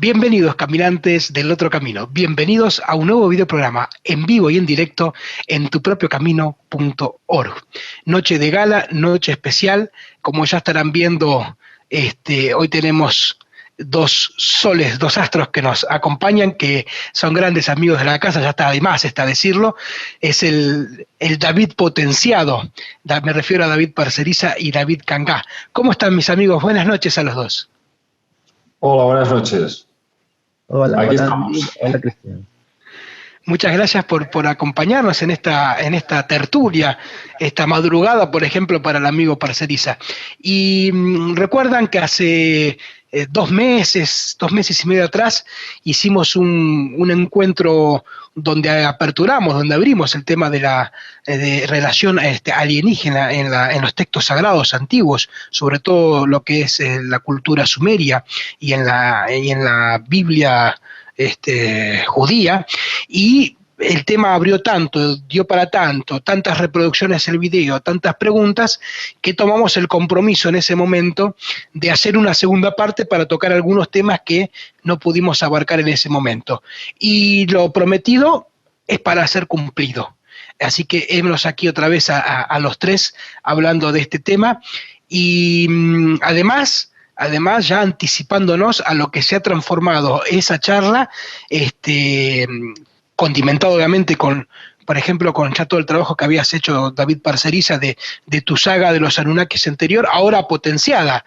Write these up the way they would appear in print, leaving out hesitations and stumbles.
Bienvenidos, caminantes del otro camino. Bienvenidos a un nuevo videoprograma en vivo y en directo en tupropiocamino.org. Noche de gala, noche especial. Como ya estarán viendo, hoy tenemos dos soles, dos astros que nos acompañan, que son grandes amigos de la casa, ya está de más está decirlo. Es el David potenciado. Me refiero a David Parceriza y David Cangá. ¿Cómo están, mis amigos? Buenas noches a los dos. Hola, buenas noches. Hola, Aquí hola, estamos. hola, Cristian. Muchas gracias por acompañarnos en esta tertulia, esta madrugada, por ejemplo, para el amigo Parceriza. Y recuerdan que hace 2 meses y medio atrás, hicimos un encuentro donde abrimos el tema de la relación alienígena en los textos sagrados antiguos, sobre todo lo que es la cultura sumeria y en la Biblia judía, y el tema abrió tanto, dio para tanto, tantas reproducciones el video, tantas preguntas, que tomamos el compromiso en ese momento de hacer una segunda parte para tocar algunos temas que no pudimos abarcar en ese momento. Y lo prometido es para ser cumplido. Así que hemos aquí otra vez a los tres hablando de este tema, y además ya anticipándonos a lo que se ha transformado esa charla, condimentado obviamente con, por ejemplo, con ya todo el trabajo que habías hecho, David Parceriza, de tu saga de los Anunnakis anterior, ahora potenciada.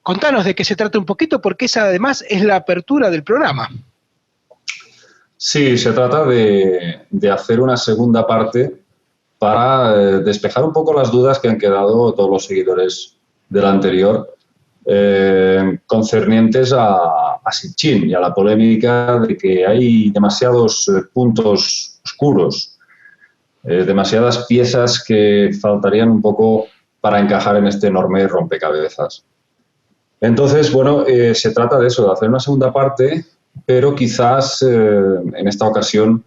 Contanos de qué se trata un poquito, porque esa además es la apertura del programa. Sí, se trata de hacer una segunda parte para despejar un poco las dudas que han quedado todos los seguidores del anterior, concernientes a Sitchin y a la polémica de que hay demasiados puntos oscuros, demasiadas piezas que faltarían un poco para encajar en este enorme rompecabezas. Entonces, bueno, se trata de eso, de hacer una segunda parte, pero quizás en esta ocasión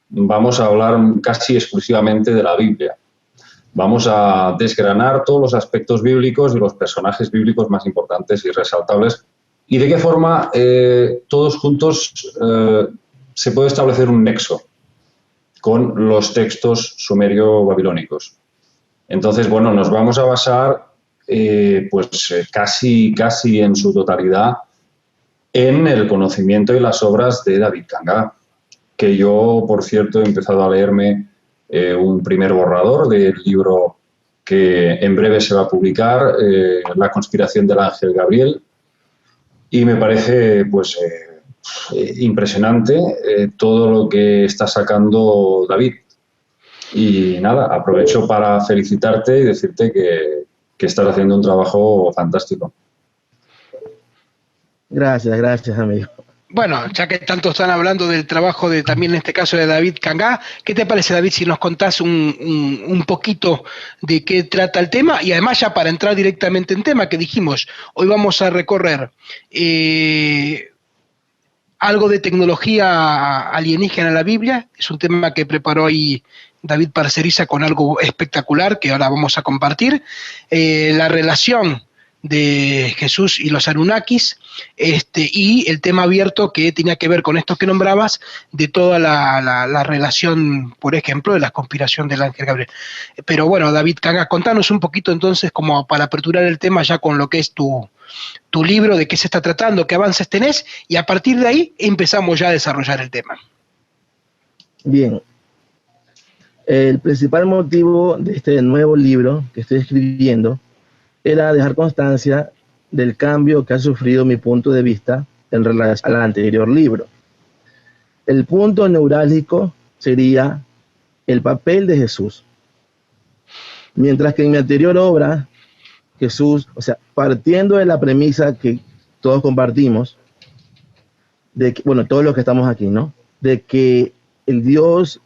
vamos a hablar casi exclusivamente de la Biblia. Vamos a desgranar todos los aspectos bíblicos y los personajes bíblicos más importantes y resaltables, y de qué forma todos juntos se puede establecer un nexo con los textos sumerio-babilónicos. Entonces, bueno, nos vamos a basar casi en su totalidad en el conocimiento y las obras de David Cangá, que yo, por cierto, he empezado a leerme un primer borrador del libro que en breve se va a publicar, La conspiración del ángel Gabriel, y me parece impresionante todo lo que está sacando David. Y nada, aprovecho para felicitarte y decirte que estás haciendo un trabajo fantástico. Gracias, amigo. Bueno, ya que tanto están hablando del trabajo también en este caso de David Cangá, ¿qué te parece, David, si nos contás un poquito de qué trata el tema? Y además, ya para entrar directamente en tema, que dijimos, hoy vamos a recorrer algo de tecnología alienígena en la Biblia. Es un tema que preparó ahí David Parceriza con algo espectacular que ahora vamos a compartir. La relación de Jesús y los Anunnakis, y el tema abierto que tenía que ver con esto que nombrabas, de toda la relación, por ejemplo, de la conspiración del ángel Gabriel. Pero bueno, David Cangá, contanos un poquito entonces, como para aperturar el tema ya con lo que es tu libro, de qué se está tratando, qué avances tenés, y a partir de ahí empezamos ya a desarrollar el tema. Bien. El principal motivo de este nuevo libro que estoy escribiendo era dejar constancia del cambio que ha sufrido mi punto de vista en relación al anterior libro. El punto neurálgico sería el papel de Jesús. Mientras que en mi anterior obra, Jesús, partiendo de la premisa que todos compartimos, de que, bueno, todos los que estamos aquí, ¿no? De que el Dios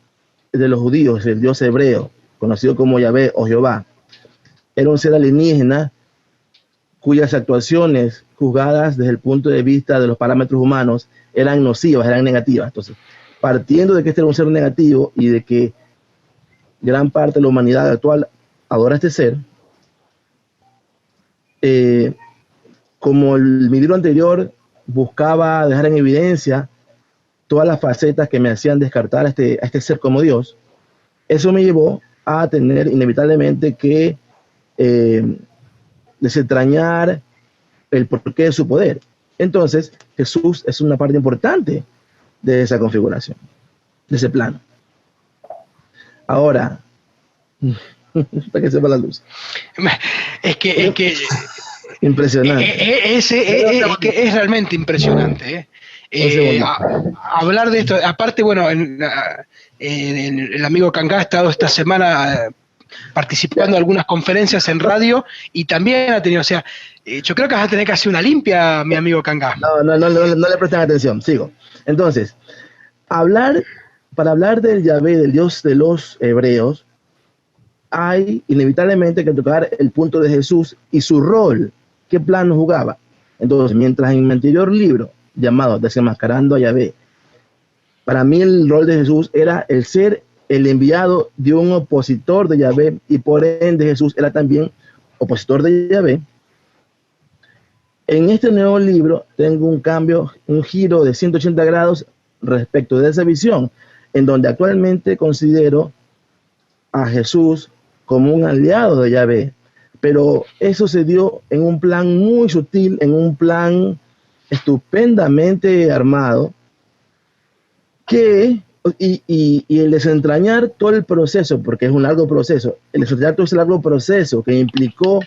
de los judíos, el Dios hebreo, conocido como Yahvé o Jehová, era un ser alienígena cuyas actuaciones juzgadas desde el punto de vista de los parámetros humanos eran nocivas, eran negativas. Entonces, partiendo de que este era un ser negativo y de que gran parte de la humanidad actual adora a este ser, como mi libro anterior buscaba dejar en evidencia todas las facetas que me hacían descartar a este ser como Dios. Eso me llevó a tener inevitablemente que desentrañar el porqué de su poder. Entonces, Jesús es una parte importante de esa configuración, de ese plano. Ahora, para que sepa la luz. Es que impresionante. Es realmente impresionante. Hablar de esto, aparte, bueno, el amigo Cangá ha estado esta semana participando en algunas conferencias en radio y también ha tenido, o sea, yo creo que vas a tener que hacer una limpia, mi amigo Cangá. No le prestan atención, sigo. Entonces, para hablar del Yahvé, del Dios de los hebreos, hay inevitablemente que tocar el punto de Jesús y su rol, qué plano jugaba. Entonces, mientras en mi anterior libro, llamado Desenmascarando a Yahvé, para mí el rol de Jesús era el ser el enviado de un opositor de Yahvé, y por ende Jesús era también opositor de Yahvé. En este nuevo libro tengo un cambio, un giro de 180 grados respecto de esa visión, en donde actualmente considero a Jesús como un aliado de Yahvé, pero eso se dio en un plan muy sutil, en un plan estupendamente armado, y el desentrañar todo el proceso, porque es un largo proceso, el desentrañar todo ese largo proceso que implicó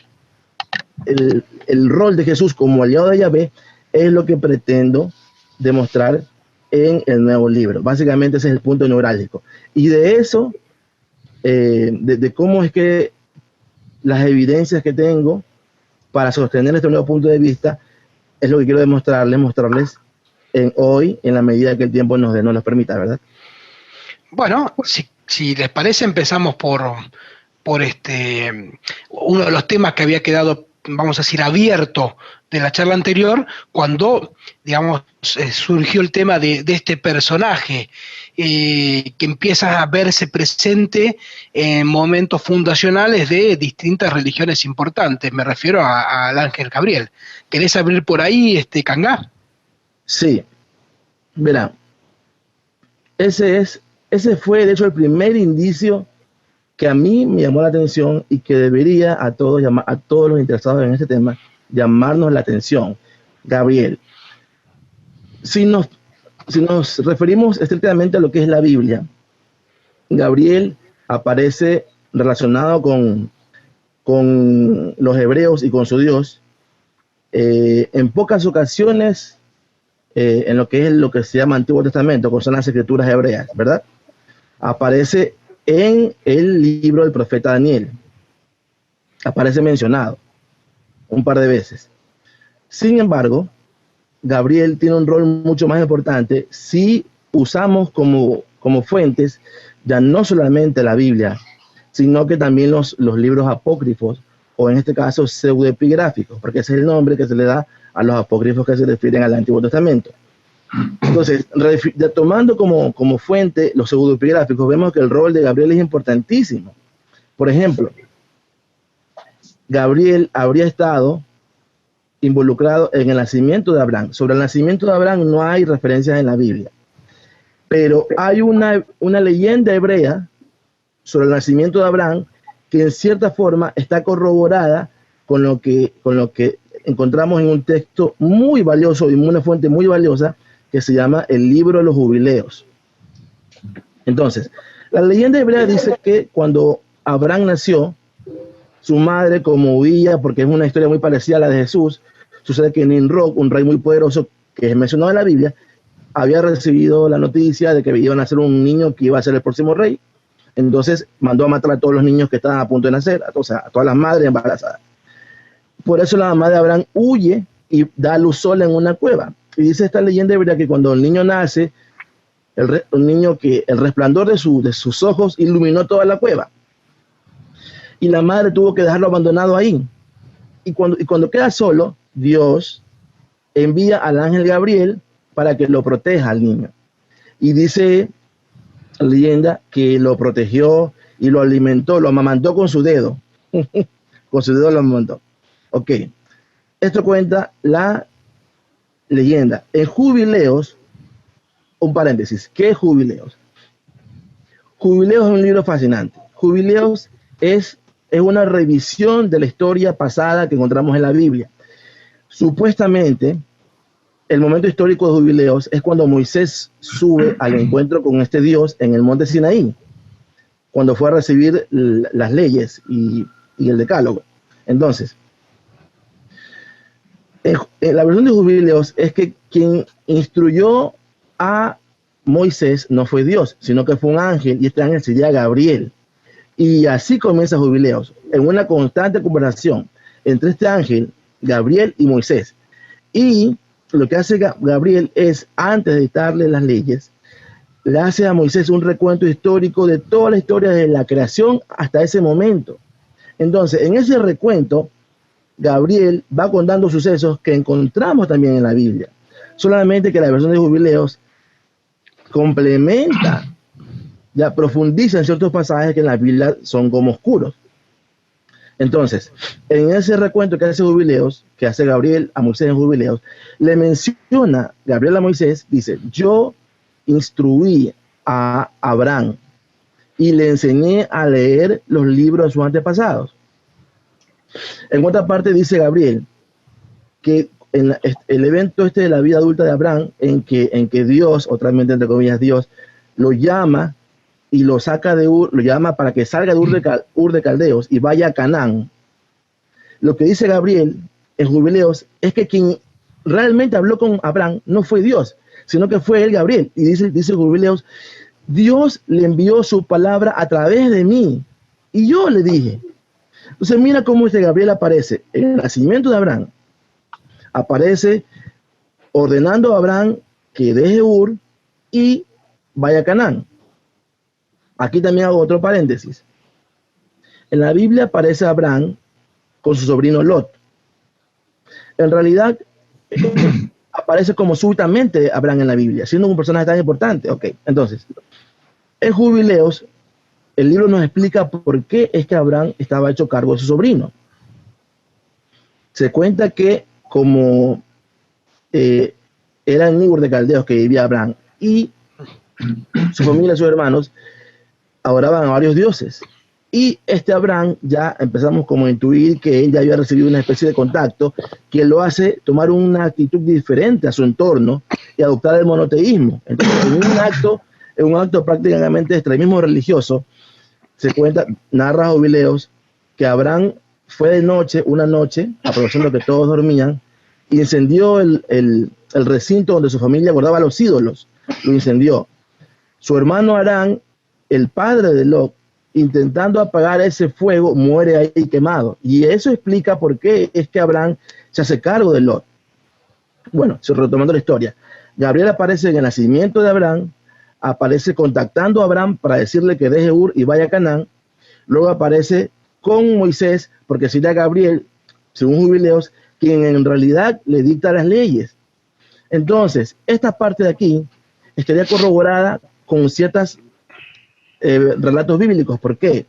el rol de Jesús como aliado de Yahvé, es lo que pretendo demostrar en el nuevo libro. Básicamente ese es el punto neurálgico. Y de eso, de cómo es que las evidencias que tengo para sostener este nuevo punto de vista, es lo que quiero mostrarles hoy, en la medida que el tiempo nos los permita, ¿verdad? Bueno, si les parece, empezamos por uno de los temas que había quedado, vamos a decir, abierto de la charla anterior, cuando, digamos, surgió el tema de este personaje que empieza a verse presente en momentos fundacionales de distintas religiones importantes. Me refiero al ángel Gabriel. ¿Querés abrir por ahí, Cangá? Sí, verá, ese fue de hecho el primer indicio que a mí me llamó la atención y que debería a todos los interesados en este tema llamarnos la atención. Gabriel, si nos referimos estrictamente a lo que es la Biblia, Gabriel aparece relacionado con los hebreos y con su Dios en pocas ocasiones, en lo que se llama Antiguo Testamento, que son las escrituras hebreas, ¿verdad? Aparece en el libro del profeta Daniel. Aparece mencionado un par de veces. Sin embargo, Gabriel tiene un rol mucho más importante si usamos como fuentes ya no solamente la Biblia, sino que también los libros apócrifos, o en este caso pseudoepigráficos, porque ese es el nombre que se le da a los apócrifos que se refieren al Antiguo Testamento. Entonces, tomando como fuente los pseudoepigráficos, vemos que el rol de Gabriel es importantísimo. Por ejemplo, Gabriel habría estado involucrado en el nacimiento de Abraham. Sobre el nacimiento de Abraham no hay referencias en la Biblia, pero hay una leyenda hebrea sobre el nacimiento de Abraham que en cierta forma está corroborada con lo que encontramos en un texto muy valioso y una fuente muy valiosa que se llama el Libro de los Jubileos. Entonces, la leyenda hebrea dice que cuando Abraham nació, su madre, como huía, porque es una historia muy parecida a la de Jesús, sucede que Nimrod, un rey muy poderoso que es mencionado en la Biblia, había recibido la noticia de que iba a nacer un niño que iba a ser el próximo rey. Entonces mandó a matar a todos los niños que estaban a punto de nacer, a todas las madres embarazadas. Por eso la mamá de Abraham huye y da a luz sola en una cueva. Y dice esta leyenda hebrea que cuando el niño nace, el resplandor de sus ojos iluminó toda la cueva. Y la madre tuvo que dejarlo abandonado ahí. Y cuando queda solo, Dios envía al ángel Gabriel para que lo proteja al niño. Y dice la leyenda que lo protegió y lo alimentó, lo amamantó con su dedo. Con su dedo lo amamantó. Ok. Esto cuenta la leyenda. En Jubileos, un paréntesis, ¿qué es Jubileos? Jubileos es un libro fascinante. Jubileos es una revisión de la historia pasada que encontramos en la Biblia. Supuestamente, el momento histórico de Jubileos es cuando Moisés sube al encuentro con este Dios en el monte Sinaí, cuando fue a recibir las leyes y el decálogo. Entonces, en la versión de Jubileos es que quien instruyó a Moisés no fue Dios, sino que fue un ángel, y este ángel sería Gabriel. Y así comienza Jubileos, en una constante conversación entre este ángel, Gabriel y Moisés. Y lo que hace Gabriel es, antes de dictarle las leyes, le hace a Moisés un recuento histórico de toda la historia de la creación hasta ese momento. Entonces, en ese recuento, Gabriel va contando sucesos que encontramos también en la Biblia. Solamente que la versión de Jubileos complementa, ya profundiza en ciertos pasajes que en la Biblia son como oscuros. Entonces, en ese recuento que hace Jubileos, que hace Gabriel a Moisés en Jubileos, le menciona Gabriel a Moisés, dice: yo instruí a Abraham y le enseñé a leer los libros de sus antepasados. En otra parte dice Gabriel que en el evento este de la vida adulta de Abraham, en que Dios, otra vez entre comillas Dios, lo llama y lo saca de Ur, lo llama para que salga de Ur de Caldeos y vaya a Canaán. Lo que dice Gabriel en Jubileos es que quien realmente habló con Abraham no fue Dios, sino que fue él, Gabriel. Y dice Jubileos: Dios le envió su palabra a través de mí y yo le dije. Entonces mira cómo este Gabriel aparece en el nacimiento de Abraham, aparece ordenando a Abraham que deje Ur y vaya a Canaán. Aquí también hago otro paréntesis. En la Biblia aparece Abraham con su sobrino Lot. En realidad, aparece como súbitamente Abraham en la Biblia, siendo un personaje tan importante. Ok, entonces, en Jubileos, el libro nos explica por qué es que Abraham estaba hecho cargo de su sobrino. Se cuenta que como era en Ur de Caldeos que vivía Abraham, y su familia, sus hermanos, adoraban a varios dioses. Y este Abraham, ya empezamos como a intuir que él ya había recibido una especie de contacto que lo hace tomar una actitud diferente a su entorno y adoptar el monoteísmo. Entonces, en un acto prácticamente de extremismo religioso, se cuenta, narra Jubileos, que Abraham fue de noche, una noche, aprovechando que todos dormían, y incendió el recinto donde su familia guardaba los ídolos. Lo incendió. Su hermano Harán, el padre de Lot, intentando apagar ese fuego, muere ahí quemado. Y eso explica por qué es que Abraham se hace cargo de Lot. Bueno, retomando la historia, Gabriel aparece en el nacimiento de Abraham, aparece contactando a Abraham para decirle que deje Ur y vaya a Canaán. Luego aparece con Moisés, porque sería Gabriel, según Jubileos, quien en realidad le dicta las leyes. Entonces, esta parte de aquí estaría corroborada con ciertos relatos bíblicos. ¿Por qué?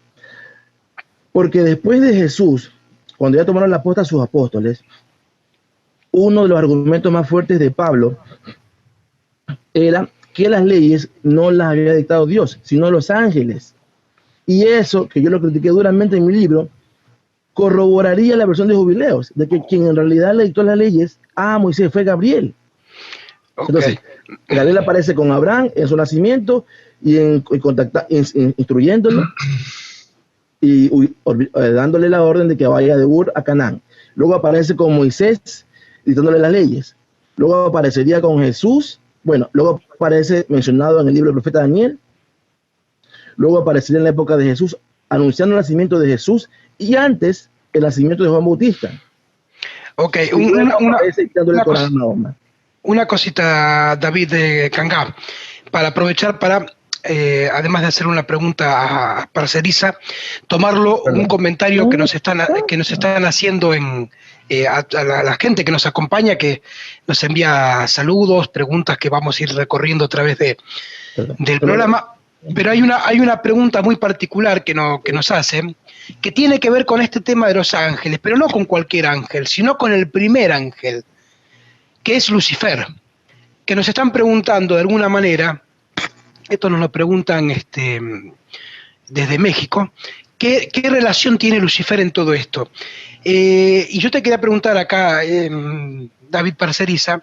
Porque después de Jesús, cuando ya tomaron la posta a sus apóstoles, uno de los argumentos más fuertes de Pablo era que las leyes no las había dictado Dios, sino los ángeles. Y eso, que yo lo critiqué duramente en mi libro, corroboraría la versión de Jubileos, de que quien en realidad le dictó las leyes a Moisés fue Gabriel. Okay. Entonces, Gabriel aparece con Abraham en su nacimiento y instruyéndolo y dándole la orden de que vaya de Ur a Canaán. Luego aparece con Moisés dictándole las leyes. Luego aparecería con Jesús. Bueno, luego aparece mencionado en el libro del profeta Daniel. Luego aparecería en la época de Jesús, anunciando el nacimiento de Jesús, y antes el nacimiento de Juan Bautista. Ok, una cosita, David de Cangá, para aprovechar para, además de hacer una pregunta a Parcerisa, tomarlo un comentario que nos están haciendo a la gente que nos acompaña, que nos envía saludos, preguntas que vamos a ir recorriendo a través del programa. Pero hay una pregunta muy particular que nos hacen, que tiene que ver con este tema de los ángeles, pero no con cualquier ángel, sino con el primer ángel. que es Lucifer, que nos están preguntando de alguna manera, esto nos lo preguntan desde México, ¿qué relación tiene Lucifer en todo esto? Y yo te quería preguntar acá, David Parceriza,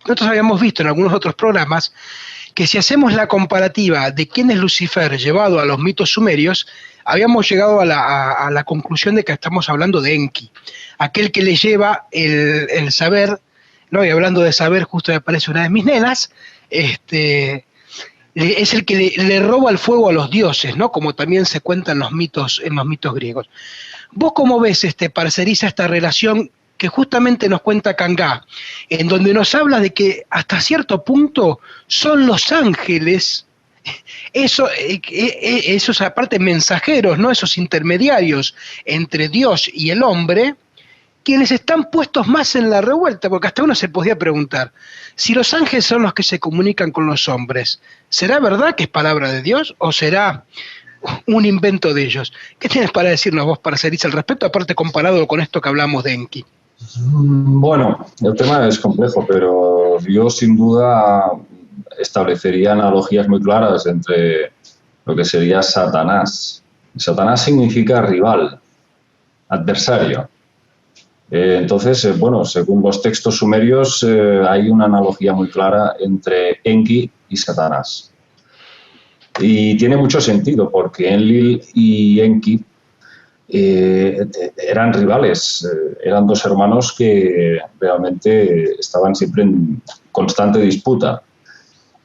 nosotros habíamos visto en algunos otros programas que si hacemos la comparativa de quién es Lucifer llevado a los mitos sumerios, habíamos llegado a la conclusión de que estamos hablando de Enki, aquel que le lleva el saber, ¿no? Y hablando de saber, justo me aparece una de mis nenas, es el que le roba el fuego a los dioses, ¿no? Como también se cuenta en los mitos griegos. ¿Vos cómo ves, Parceriza, esta relación que justamente nos cuenta Kangá, en donde nos habla de que hasta cierto punto son los ángeles, esos aparte mensajeros, ¿no? Esos intermediarios entre Dios y el hombre, quienes están puestos más en la revuelta? Porque hasta uno se podía preguntar, si los ángeles son los que se comunican con los hombres, ¿será verdad que es palabra de Dios o será un invento de ellos? ¿Qué tienes para decirnos vos, Parceriza, al respecto, aparte comparado con esto que hablamos de Enki? Bueno, el tema es complejo, pero yo sin duda establecería analogías muy claras entre lo que sería Satanás. Satanás significa rival, adversario. Entonces, bueno, según los textos sumerios, hay una analogía muy clara entre Enki y Satanás. Y tiene mucho sentido, porque Enlil y Enki eran rivales, eran dos hermanos que realmente estaban siempre en constante disputa.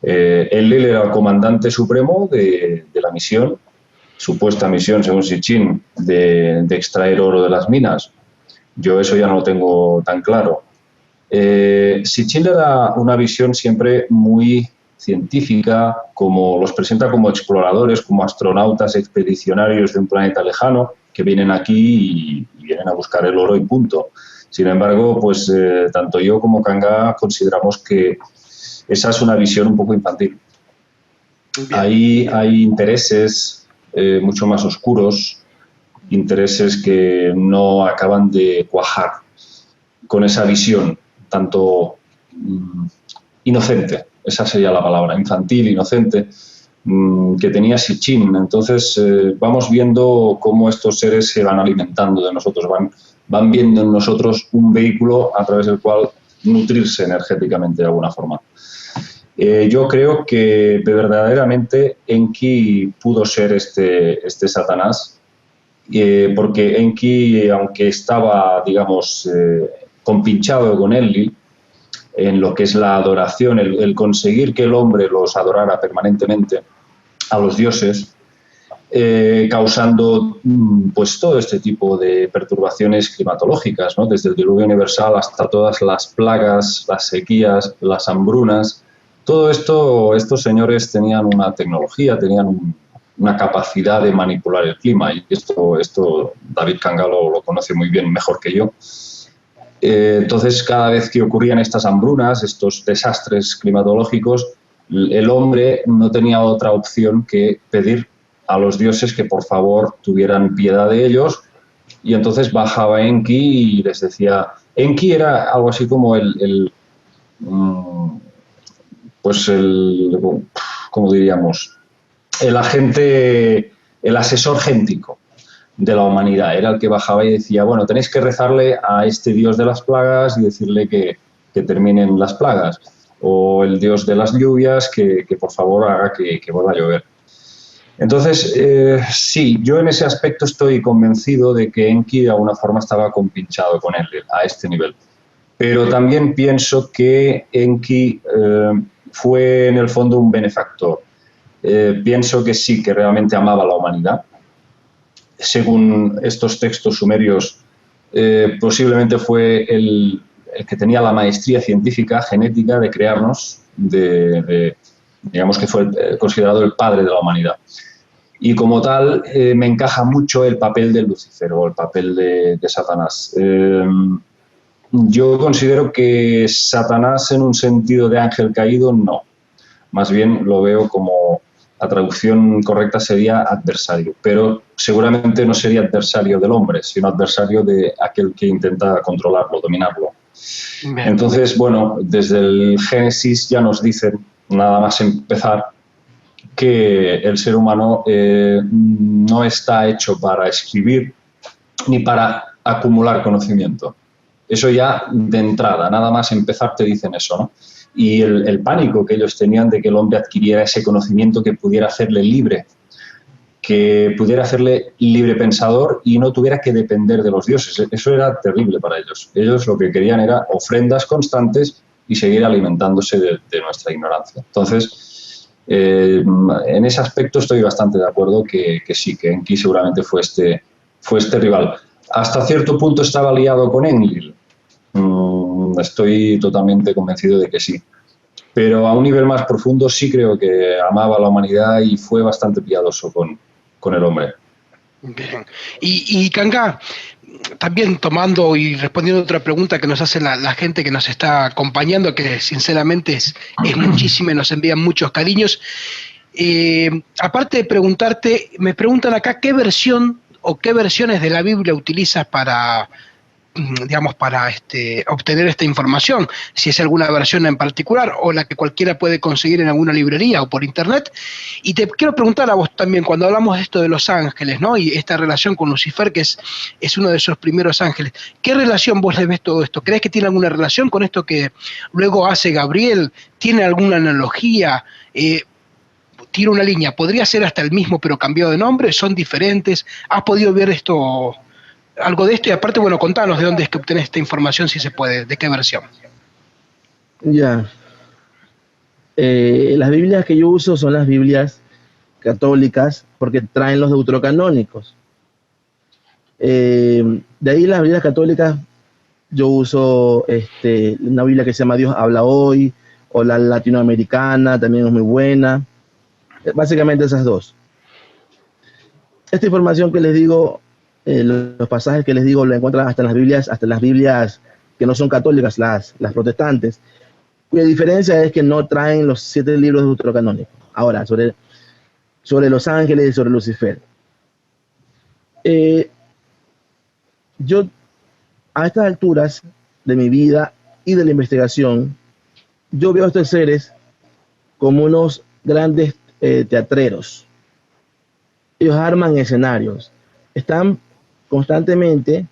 Enlil era el comandante supremo de la misión, supuesta misión, según Sitchin, de extraer oro de las minas. Yo eso ya no lo tengo tan claro. Sitchin le da una visión siempre muy científica, como los presenta como exploradores, como astronautas expedicionarios de un planeta lejano, que vienen aquí y vienen a buscar el oro y punto. Sin embargo, pues tanto yo como Kangá consideramos que esa es una visión un poco infantil. Hay intereses mucho más oscuros, intereses que no acaban de cuajar con esa visión tanto inocente, esa sería la palabra, infantil, inocente, que tenía Sitchin. Entonces vamos viendo cómo estos seres se van alimentando de nosotros, van viendo en nosotros un vehículo a través del cual nutrirse energéticamente de alguna forma. Yo creo que verdaderamente Enki pudo ser este Satanás, porque Enki, aunque estaba, digamos, compinchado con Enlil, en lo que es la adoración, el conseguir que el hombre los adorara permanentemente a los dioses, causando pues todo este tipo de perturbaciones climatológicas, ¿no? Desde el diluvio universal hasta todas las plagas, las sequías, las hambrunas. Todo esto, estos señores tenían una tecnología, tenían una capacidad de manipular el clima, y esto David Kangá lo conoce muy bien, mejor que yo. Entonces, cada vez que ocurrían estas hambrunas, estos desastres climatológicos, el hombre no tenía otra opción que pedir a los dioses que por favor tuvieran piedad de ellos, y entonces bajaba Enki y les decía... Enki era algo así como ¿cómo diríamos? El agente, el asesor géntico de la humanidad. Era el que bajaba y decía, bueno, tenéis que rezarle a este dios de las plagas y decirle que terminen las plagas, o el dios de las lluvias que por favor haga que vuelva a llover. Entonces, sí, yo en ese aspecto estoy convencido de que Enki de alguna forma estaba compinchado con él a este nivel. Pero también pienso que Enki fue en el fondo un benefactor. Pienso que sí, que realmente amaba a la humanidad. Según estos textos sumerios, posiblemente fue el que tenía la maestría científica, genética, de crearnos, digamos que fue considerado el padre de la humanidad. Y como tal, me encaja mucho el papel de Lucifer o el papel de Satanás. Yo considero que Satanás, en un sentido de ángel caído, no. Más bien lo veo como, la traducción correcta sería adversario, pero seguramente no sería adversario del hombre, sino adversario de aquel que intenta controlarlo, dominarlo. Bien. Entonces, bueno, desde el Génesis ya nos dicen, nada más empezar, que el ser humano no está hecho para escribir ni para acumular conocimiento. Eso ya de entrada, nada más empezar te dicen eso, ¿no? Y el pánico que ellos tenían de que el hombre adquiriera ese conocimiento que pudiera hacerle libre, que pudiera hacerle libre pensador y no tuviera que depender de los dioses. Eso era terrible para ellos. Ellos lo que querían era ofrendas constantes y seguir alimentándose de nuestra ignorancia. Entonces, en ese aspecto estoy bastante de acuerdo que sí, que Enki seguramente fue este rival. Hasta cierto punto estaba liado con Enlil. Estoy totalmente convencido de que sí. Pero a un nivel más profundo sí creo que amaba a la humanidad y fue bastante piadoso con el hombre. Bien. Y Kangá, también tomando y respondiendo a otra pregunta que nos hace la gente que nos está acompañando, que sinceramente es muchísima y nos envían muchos cariños. Aparte de preguntarte, me preguntan acá qué versión o qué versiones de la Biblia utilizas para, digamos, para obtener esta información, si es alguna versión en particular o la que cualquiera puede conseguir en alguna librería o por internet. Y te quiero preguntar a vos también, cuando hablamos de esto de los ángeles, ¿no? Y esta relación con Lucifer, que es uno de esos primeros ángeles, ¿qué relación vos le ves todo esto? ¿Crees que tiene alguna relación con esto que luego hace Gabriel? ¿Tiene alguna analogía? ¿Tiene una línea? ¿Podría ser hasta el mismo pero cambiado de nombre? ¿Son diferentes? ¿Has podido ver esto, algo de esto? Y aparte, bueno, contanos de dónde es que obtenés esta información, si se puede, de qué versión. Ya. Las Biblias que yo uso son las Biblias católicas porque traen los deuterocanónicos. De ahí las Biblias católicas yo uso una Biblia que se llama Dios habla hoy, o la latinoamericana, también es muy buena. Básicamente esas dos. Esta información que les digo, los pasajes que les digo, lo encuentran hasta en las Biblias que no son católicas, las protestantes, cuya diferencia es que no traen los 7 libros deuterocanónicos. Ahora, sobre los ángeles y sobre Lucifer. Yo, a estas alturas de mi vida y de la investigación, yo veo a estos seres como unos grandes teatreros. Ellos arman escenarios. Están constantemente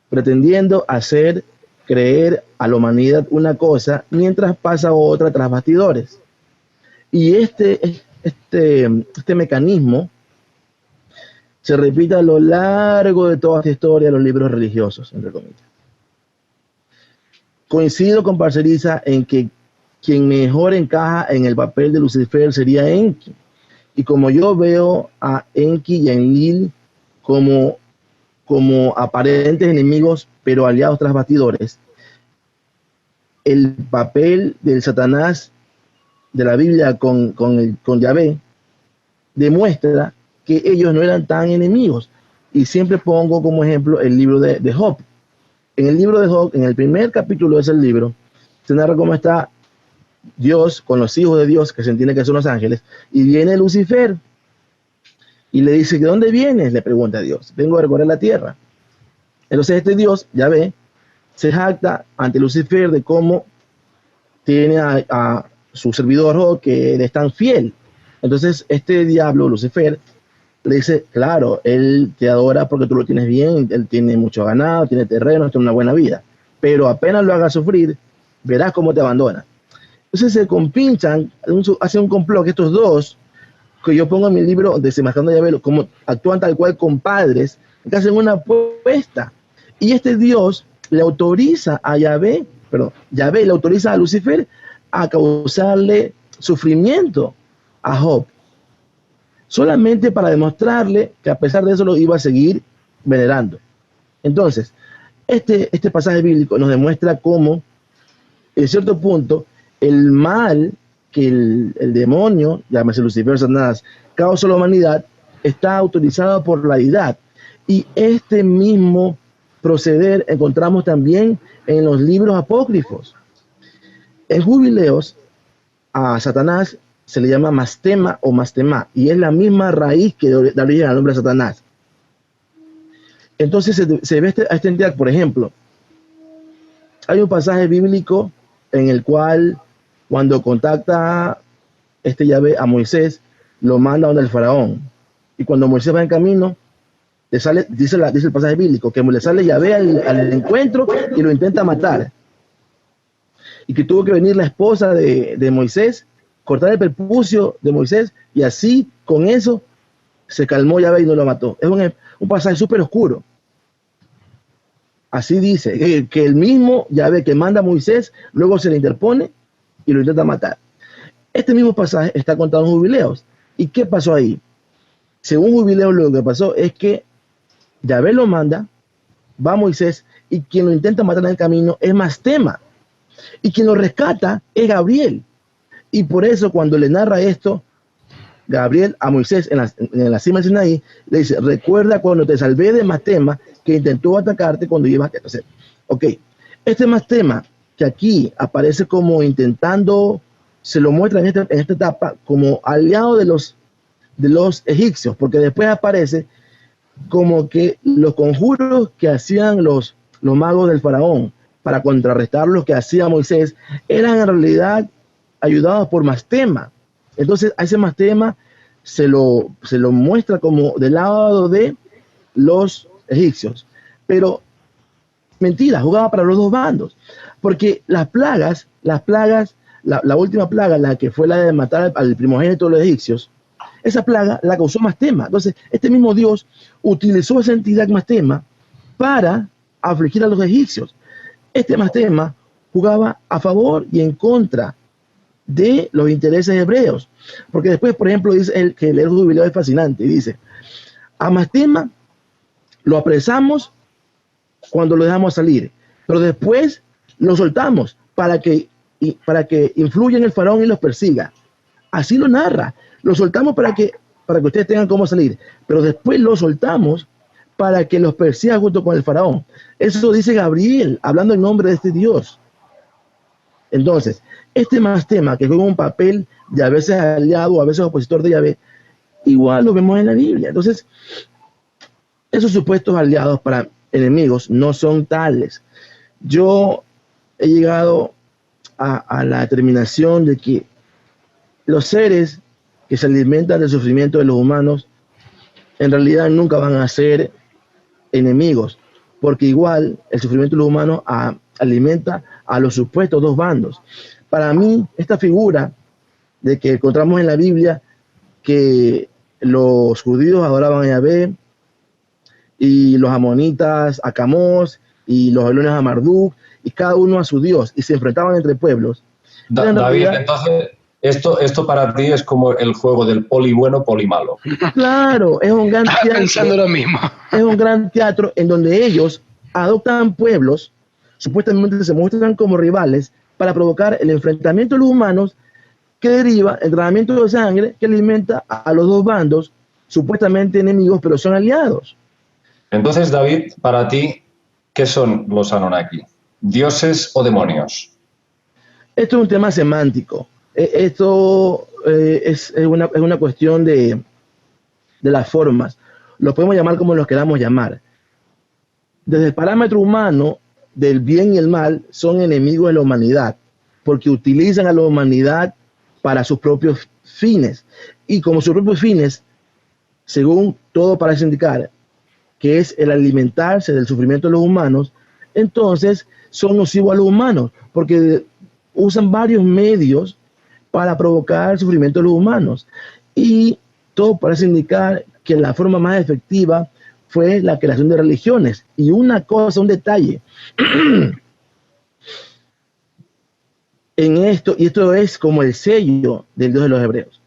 pretendiendo hacer creer a la humanidad una cosa mientras pasa otra tras bastidores. Y este mecanismo se repite a lo largo de toda esta historia de los libros religiosos, entre comillas. Coincido con Parceriza en que quien mejor encaja en el papel de Lucifer sería Enki. Y como yo veo a Enki y a Enlil como aparentes enemigos, pero aliados tras bastidores, el papel del Satanás de la Biblia con Yahvé demuestra que ellos no eran tan enemigos. Y siempre pongo como ejemplo el libro de Job. En el libro de Job, en el primer capítulo de ese libro, se narra cómo está Dios con los hijos de Dios, que se entiende que son los ángeles, y viene Lucifer y le dice: ¿de dónde vienes? Le pregunta a Dios. Vengo a recorrer la tierra. Entonces Dios, Yahvé, se jacta ante Lucifer de cómo tiene a su servidor Job, que él es tan fiel. Entonces este diablo, Lucifer, le dice: claro, él te adora porque tú lo tienes bien, él tiene mucho ganado, tiene terreno, tiene una buena vida, pero apenas lo hagas sufrir, verás cómo te abandona. Entonces se compinchan, hacen un complot, que estos dos, que yo pongo en mi libro Desenmascarando a Yahvé, como actúan tal cual compadres, que hacen una apuesta. Y este Dios le autoriza a Yahvé le autoriza a Lucifer a causarle sufrimiento a Job, solamente para demostrarle que a pesar de eso lo iba a seguir venerando. Entonces, este pasaje bíblico nos demuestra cómo, en cierto punto, el mal que el demonio, llámese Lucifer, Satanás, causa a la humanidad, está autorizado por la deidad. Y este mismo proceder encontramos también en los libros apócrifos. En Jubileos, a Satanás se le llama Mastema o Mastema, y es la misma raíz que da origen al nombre de Satanás. Entonces se ve a esta entidad, por ejemplo, hay un pasaje bíblico en el cual cuando contacta Yahvé a Moisés, lo manda donde el faraón. Y cuando Moisés va en camino, le sale, dice el pasaje bíblico, que le sale Yahvé al encuentro y lo intenta matar. Y que tuvo que venir la esposa de Moisés, cortar el prepucio de Moisés, y así, con eso, se calmó Yahvé y no lo mató. Es un pasaje súper oscuro. Así dice, que el mismo Yahvé que manda a Moisés, luego se le interpone y lo intenta matar. Este mismo pasaje está contado en Jubileos. ¿Y qué pasó ahí? Según Jubileos, lo que pasó es que Yahvé lo manda, va a Moisés, y quien lo intenta matar en el camino es Mastema. Y quien lo rescata es Gabriel. Y por eso cuando le narra esto, Gabriel a Moisés en la cima de Sinaí, le dice, recuerda cuando te salvé de Mastema, que intentó atacarte cuando ibas a hacer. Ok, este Mastema, que aquí aparece como intentando, se lo muestra en esta etapa como aliado de los egipcios, porque después aparece como que los conjuros que hacían los magos del faraón para contrarrestar lo que hacía Moisés, eran en realidad ayudados por Mastema. Entonces a ese Mastema se lo muestra como del lado de los egipcios. Pero mentira, jugaba para los dos bandos. Porque las plagas, la última plaga, la que fue la de matar al primogénito de los egipcios, esa plaga la causó Mastema. Entonces este mismo Dios utilizó esa entidad Mastema para afligir a los egipcios. Este Mastema jugaba a favor y en contra de los intereses hebreos. Porque después, por ejemplo, dice que el jubileo es fascinante. Y dice, a Mastema lo apresamos cuando lo dejamos salir, pero después lo soltamos para que influya en el faraón y los persiga. Así lo narra. Lo soltamos para que ustedes tengan cómo salir, pero después lo soltamos para que los persiga junto con el faraón. Eso dice Gabriel, hablando en nombre de este Dios. Entonces, este Mastema, que juega un papel de a veces aliado o a veces opositor de Yahvé, igual lo vemos en la Biblia. Entonces, esos supuestos aliados para enemigos no son tales. Yo he llegado a la determinación de que los seres que se alimentan del sufrimiento de los humanos en realidad nunca van a ser enemigos, porque igual el sufrimiento de los humanos alimenta a los supuestos dos bandos. Para mí, esta figura de que encontramos en la Biblia que los judíos adoraban a Yahvé y los amonitas a Camós y los babilonios a Marduk, y cada uno a su Dios, y se enfrentaban entre pueblos. David, entonces, esto para ti es como el juego del poli bueno, poli malo. Claro, es un gran teatro. Pensando lo mismo. Es un gran teatro en donde ellos adoptan pueblos, supuestamente se muestran como rivales, para provocar el enfrentamiento de los humanos que deriva el derramamiento de sangre que alimenta a los dos bandos, supuestamente enemigos, pero son aliados. Entonces, David, para ti, ¿qué son los Anunnaki? ¿Dioses o demonios? Esto es un tema semántico. Esto es una cuestión de las formas. Lo podemos llamar como los queramos llamar. Desde el parámetro humano, del bien y el mal, son enemigos de la humanidad, porque utilizan a la humanidad para sus propios fines. Y como sus propios fines, según todo parece indicar, que es el alimentarse del sufrimiento de los humanos, entonces son nocivos a los humanos, porque usan varios medios para provocar el sufrimiento de los humanos. Y todo parece indicar que la forma más efectiva fue la creación de religiones. Y una cosa, un detalle, en esto, y esto es como el sello del Dios de los hebreos,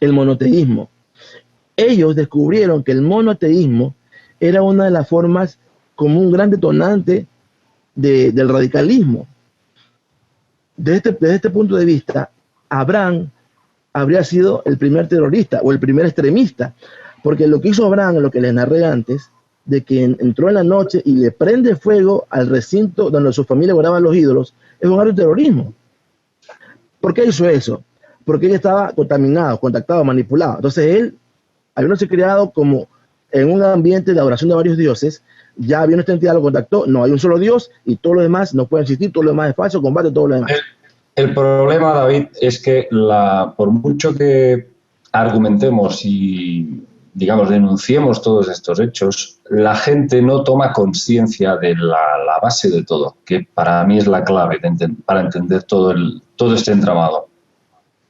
el monoteísmo. Ellos descubrieron que el monoteísmo era una de las formas como un gran detonante del radicalismo. Desde este punto de vista, Abraham habría sido el primer terrorista o el primer extremista, porque lo que hizo Abraham, lo que les narré antes, de que entró en la noche y le prende fuego al recinto donde su familia guardaba los ídolos, es un acto de terrorismo. ¿Por qué hizo eso? Porque él estaba contaminado, contactado, manipulado. Entonces él, habiéndose criado como en un ambiente de adoración de varios dioses, ya vino esta entidad, lo contactó, no, hay un solo Dios y todo lo demás no puede existir, todo lo demás es falso, combate todo lo demás. El problema, David, es que por mucho que argumentemos y, digamos, denunciemos todos estos hechos, la gente no toma conciencia de la base de todo, que para mí es la clave para entender todo este entramado.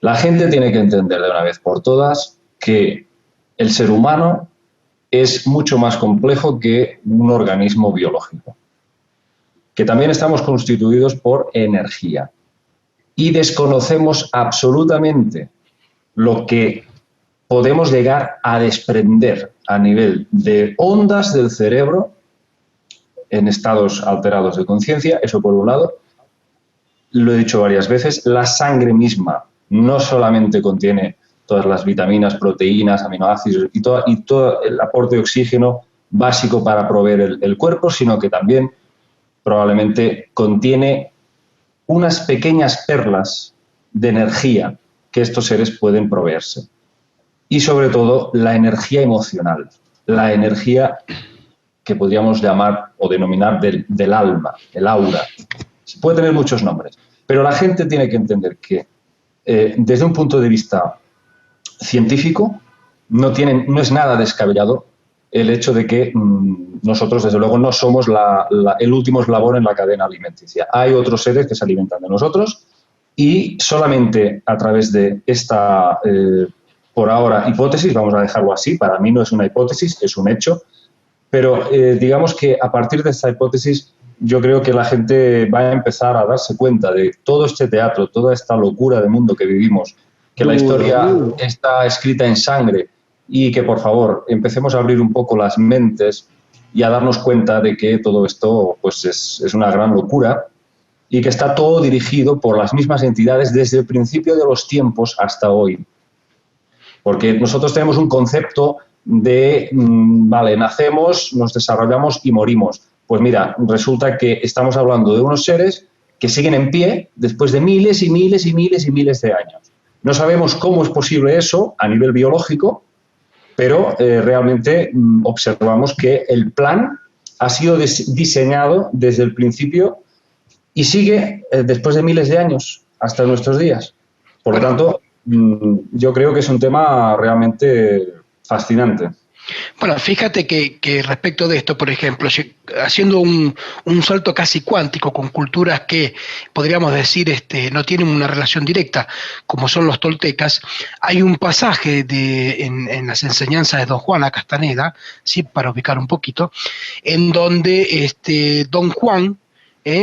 La gente tiene que entender de una vez por todas que el ser humano es mucho más complejo que un organismo biológico, que también estamos constituidos por energía y desconocemos absolutamente lo que podemos llegar a desprender a nivel de ondas del cerebro en estados alterados de conciencia, eso por un lado. Lo he dicho varias veces, la sangre misma no solamente contiene todas las vitaminas, proteínas, aminoácidos y todo el aporte de oxígeno básico para proveer el cuerpo, sino que también probablemente contiene unas pequeñas perlas de energía que estos seres pueden proveerse. Y sobre todo la energía emocional, la energía que podríamos llamar o denominar del alma, el aura. Puede tener muchos nombres, pero la gente tiene que entender que desde un punto de vista científico no es nada descabellado el hecho de que nosotros, desde luego, no somos el último eslabón en la cadena alimenticia. Hay otros seres que se alimentan de nosotros y solamente a través de esta, por ahora, hipótesis, vamos a dejarlo así, para mí no es una hipótesis, es un hecho, pero digamos que a partir de esta hipótesis yo creo que la gente va a empezar a darse cuenta de todo este teatro, toda esta locura de mundo que vivimos, que la historia está escrita en sangre y que, por favor, empecemos a abrir un poco las mentes y a darnos cuenta de que todo esto pues es una gran locura y que está todo dirigido por las mismas entidades desde el principio de los tiempos hasta hoy. Porque nosotros tenemos un concepto de, vale, nacemos, nos desarrollamos y morimos. Pues mira, resulta que estamos hablando de unos seres que siguen en pie después de miles y miles y miles y miles de años. No sabemos cómo es posible eso a nivel biológico, pero realmente observamos que el plan ha sido diseñado desde el principio y sigue después de miles de años hasta nuestros días. Por lo tanto, yo creo que es un tema realmente fascinante. Bueno, fíjate que respecto de esto, por ejemplo, haciendo un salto casi cuántico con culturas que podríamos decir no tienen una relación directa, como son los toltecas, hay un pasaje en las enseñanzas de don Juan Castaneda, ¿sí? Para ubicar un poquito, en donde don Juan,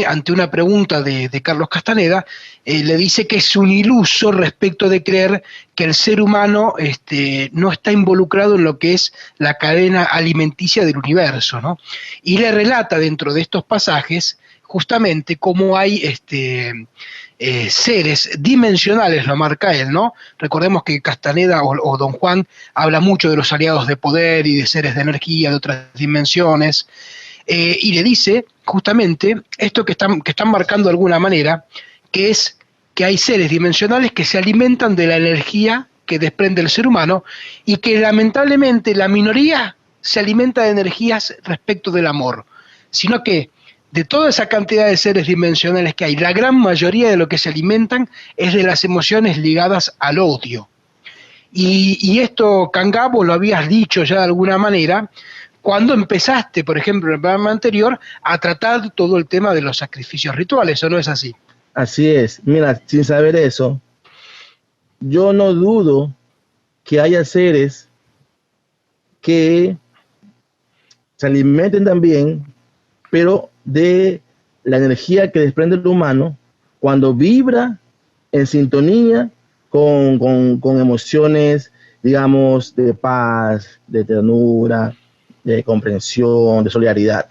ante una pregunta de Carlos Castaneda, le dice que es un iluso respecto de creer que el ser humano no está involucrado en lo que es la cadena alimenticia del universo, ¿no? Y le relata dentro de estos pasajes justamente cómo hay seres dimensionales, lo marca él, ¿no? Recordemos que Castaneda o don Juan habla mucho de los aliados de poder y de seres de energía de otras dimensiones, y le dice justamente esto que están marcando de alguna manera, que es que hay seres dimensionales que se alimentan de la energía que desprende el ser humano y que lamentablemente la minoría se alimenta de energías respecto del amor, sino que de toda esa cantidad de seres dimensionales que hay, la gran mayoría de lo que se alimentan es de las emociones ligadas al odio. Y esto, Kangá, vos lo habías dicho ya de alguna manera, cuando empezaste, por ejemplo, en el programa anterior, a tratar todo el tema de los sacrificios rituales, ¿o no es así? Así es. Mira, sin saber eso, yo no dudo que haya seres que se alimenten también, pero de la energía que desprende el humano cuando vibra en sintonía con emociones, digamos, de paz, de ternura, de comprensión, de solidaridad.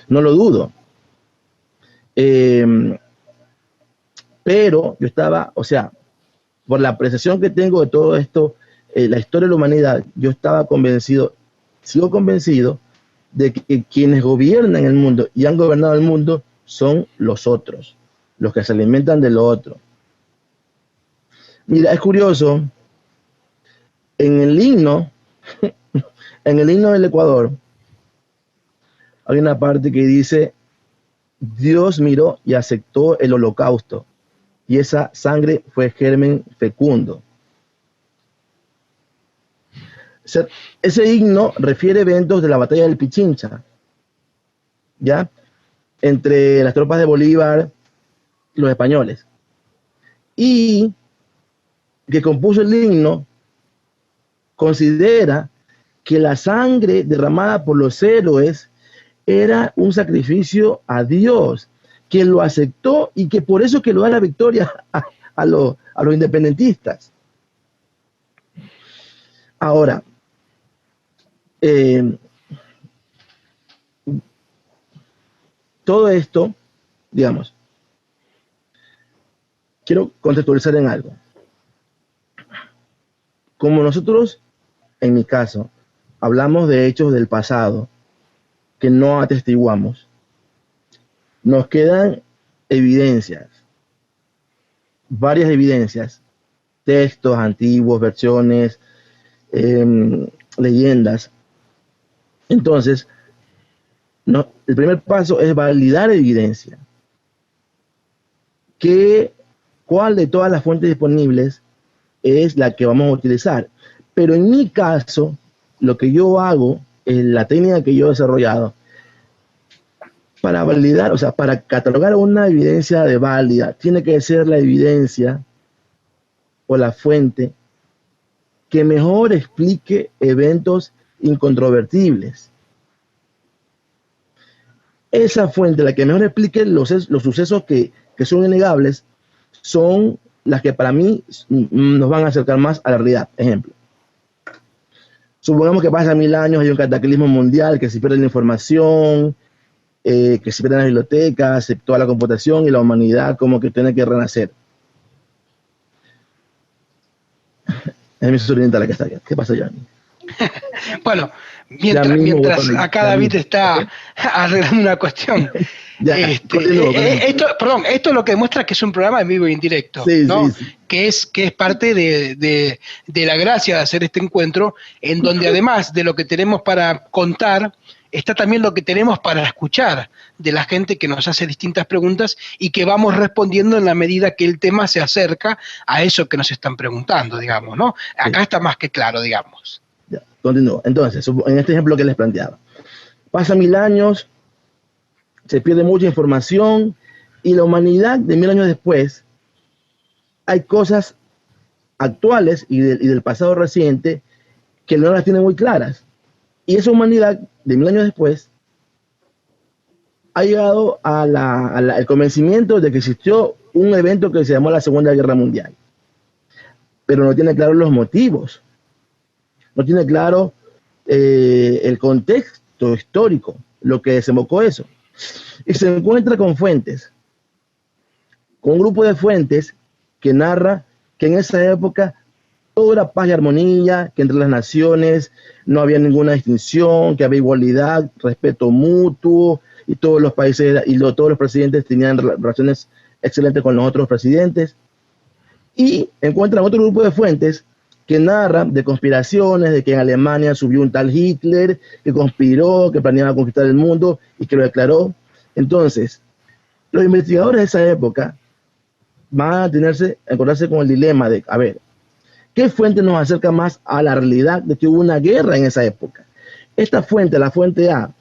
No lo dudo. Pero yo estaba, o sea, por la apreciación que tengo de todo esto, la historia de la humanidad, yo estaba convencido, sigo convencido, de que quienes gobiernan el mundo y han gobernado el mundo son los otros, los que se alimentan de lo otro. Mira, es curioso, en el himno del Ecuador, hay una parte que dice, Dios miró y aceptó el holocausto, y esa sangre fue germen fecundo. Ese himno refiere eventos de la batalla del Pichincha, ¿ya? Entre las tropas de Bolívar y los españoles. Y que compuso el himno considera que la sangre derramada por los héroes era un sacrificio a Dios, que lo aceptó y que por eso que lo da la victoria a los independentistas. Ahora, todo esto, digamos, quiero contextualizar en algo. Como nosotros, en mi caso, hablamos de hechos del pasado que no atestiguamos, nos quedan evidencias, varias evidencias, textos antiguos, versiones, leyendas. Entonces, el primer paso es validar evidencia. ¿Cuál de todas las fuentes disponibles es la que vamos a utilizar? Pero en mi caso, lo que yo hago, la técnica que yo he desarrollado, para validar, o sea, para catalogar una evidencia de válida, tiene que ser la evidencia o la fuente que mejor explique eventos incontrovertibles. Esa fuente, la que mejor explique los sucesos que son innegables, son las que para mí nos van a acercar más a la realidad. Ejemplo, supongamos que pasan 1000 años, hay un cataclismo mundial, que se pierde la información, que se pierden las bibliotecas, toda la computación y la humanidad como que tiene que renacer. Es mi sobrinita la que está aquí. ¿Qué pasa, Johnny? Bueno, mientras acá David está arreglando una cuestión. Esto lo que demuestra que es un programa en vivo e indirecto, sí, ¿no? Sí. Que es parte de la gracia de hacer este encuentro, en donde además de lo que tenemos para contar, está también lo que tenemos para escuchar de la gente que nos hace distintas preguntas y que vamos respondiendo en la medida que el tema se acerca a eso que nos están preguntando, digamos, ¿no? Acá está más que claro, digamos. Ya, continúo. Entonces, en este ejemplo que les planteaba, pasan 1000 años, se pierde mucha información y la humanidad de 1000 años después, hay cosas actuales y del pasado reciente que no las tiene muy claras. Y esa humanidad de 1000 años después ha llegado al convencimiento de que existió un evento que se llamó la Segunda Guerra Mundial. Pero no tiene claro los motivos. No tiene claro el contexto histórico, lo que desembocó eso. Y se encuentra con fuentes, con un grupo de fuentes que narra que en esa época todo era paz y armonía, que entre las naciones no había ninguna distinción, que había igualdad, respeto mutuo, y todos los países todos los presidentes tenían relaciones excelentes con los otros presidentes. Y encuentran otro grupo de fuentes que narran de conspiraciones, de que en Alemania subió un tal Hitler, que conspiró, que planeaba conquistar el mundo y que lo declaró. Entonces, los investigadores de esa época van a encontrarse con el dilema de, a ver, ¿qué fuente nos acerca más a la realidad de que hubo una guerra en esa época? Esta fuente, la fuente A,